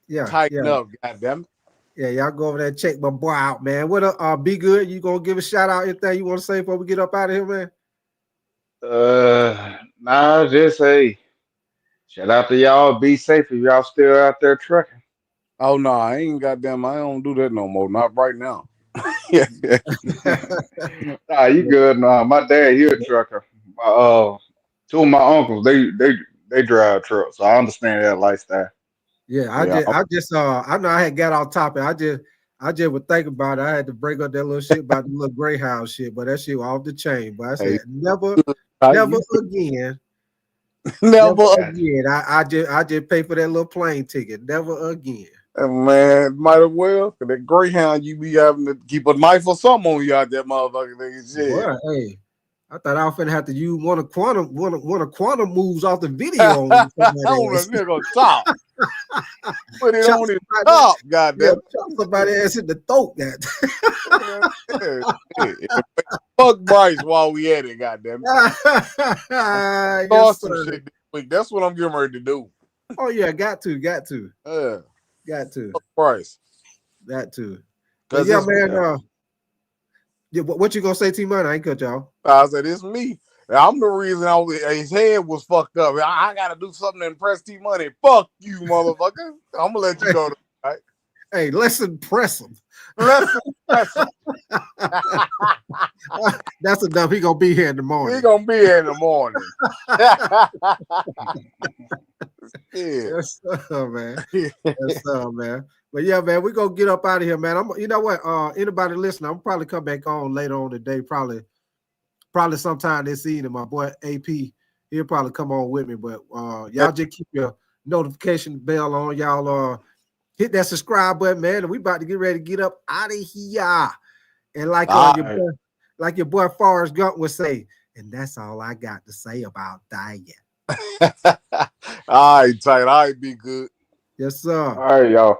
yeah, Tighten yeah. up, goddamn it. Yeah, y'all go over there and check my boy out, man. What up, Be Good? You gonna give a shout out anything you want to say before we get up out of here, man? Nah, just hey, shout out to y'all. Be safe if y'all still out there trucking. Oh no, I ain't goddamn. I don't do that no more. Not right now. Yeah. Nah, you good? Nah, my dad, he a trucker. Two of my uncles, they drive trucks, so I understand that lifestyle. Yeah, Yeah. I know I had got off topic. I just would think about it. I had to break up that little shit about the little Greyhound shit, but that shit was off the chain. But I said Hey, never again. never Again. I just pay for that little plane ticket. Never again. man, might as well. Cause that Greyhound, you be having to keep a knife or something on you out that motherfucking nigga shit. Boy, hey, I thought I was finna have to use one of quantum moves off the video on On a nigga top. Put it on his top, goddamn. Chop somebody ass in the throat. Fuck Bryce while we at it, goddamn. Yes, Some shit this week. That's what I'm getting ready to do. Oh yeah, got to. Fuck Bryce. But yeah, man. Yeah, what you gonna say, T Money? I ain't cut y'all. I said it's me. I'm the reason his head was fucked up. I gotta do something to impress T Money. Fuck you, motherfucker. I'm gonna let you go. Right? Hey, let's impress him. Let's impress him. That's enough. He gonna be here in the morning. He gonna be here in the morning. Yeah. Yes, sir, man. Yes, sir, man. But yeah, man, we gonna get up out of here, man. You know what? Anybody listening, I'm probably come back on later on today, probably sometime this evening. My boy AP, he'll probably come on with me. But y'all just keep your notification bell on. Y'all hit that subscribe button, man. And we about to get ready to get up out of here. And like your boy Forrest Gump would say, and that's all I got to say about that. All right, tight. All right, be good. Yes, sir. All right, y'all.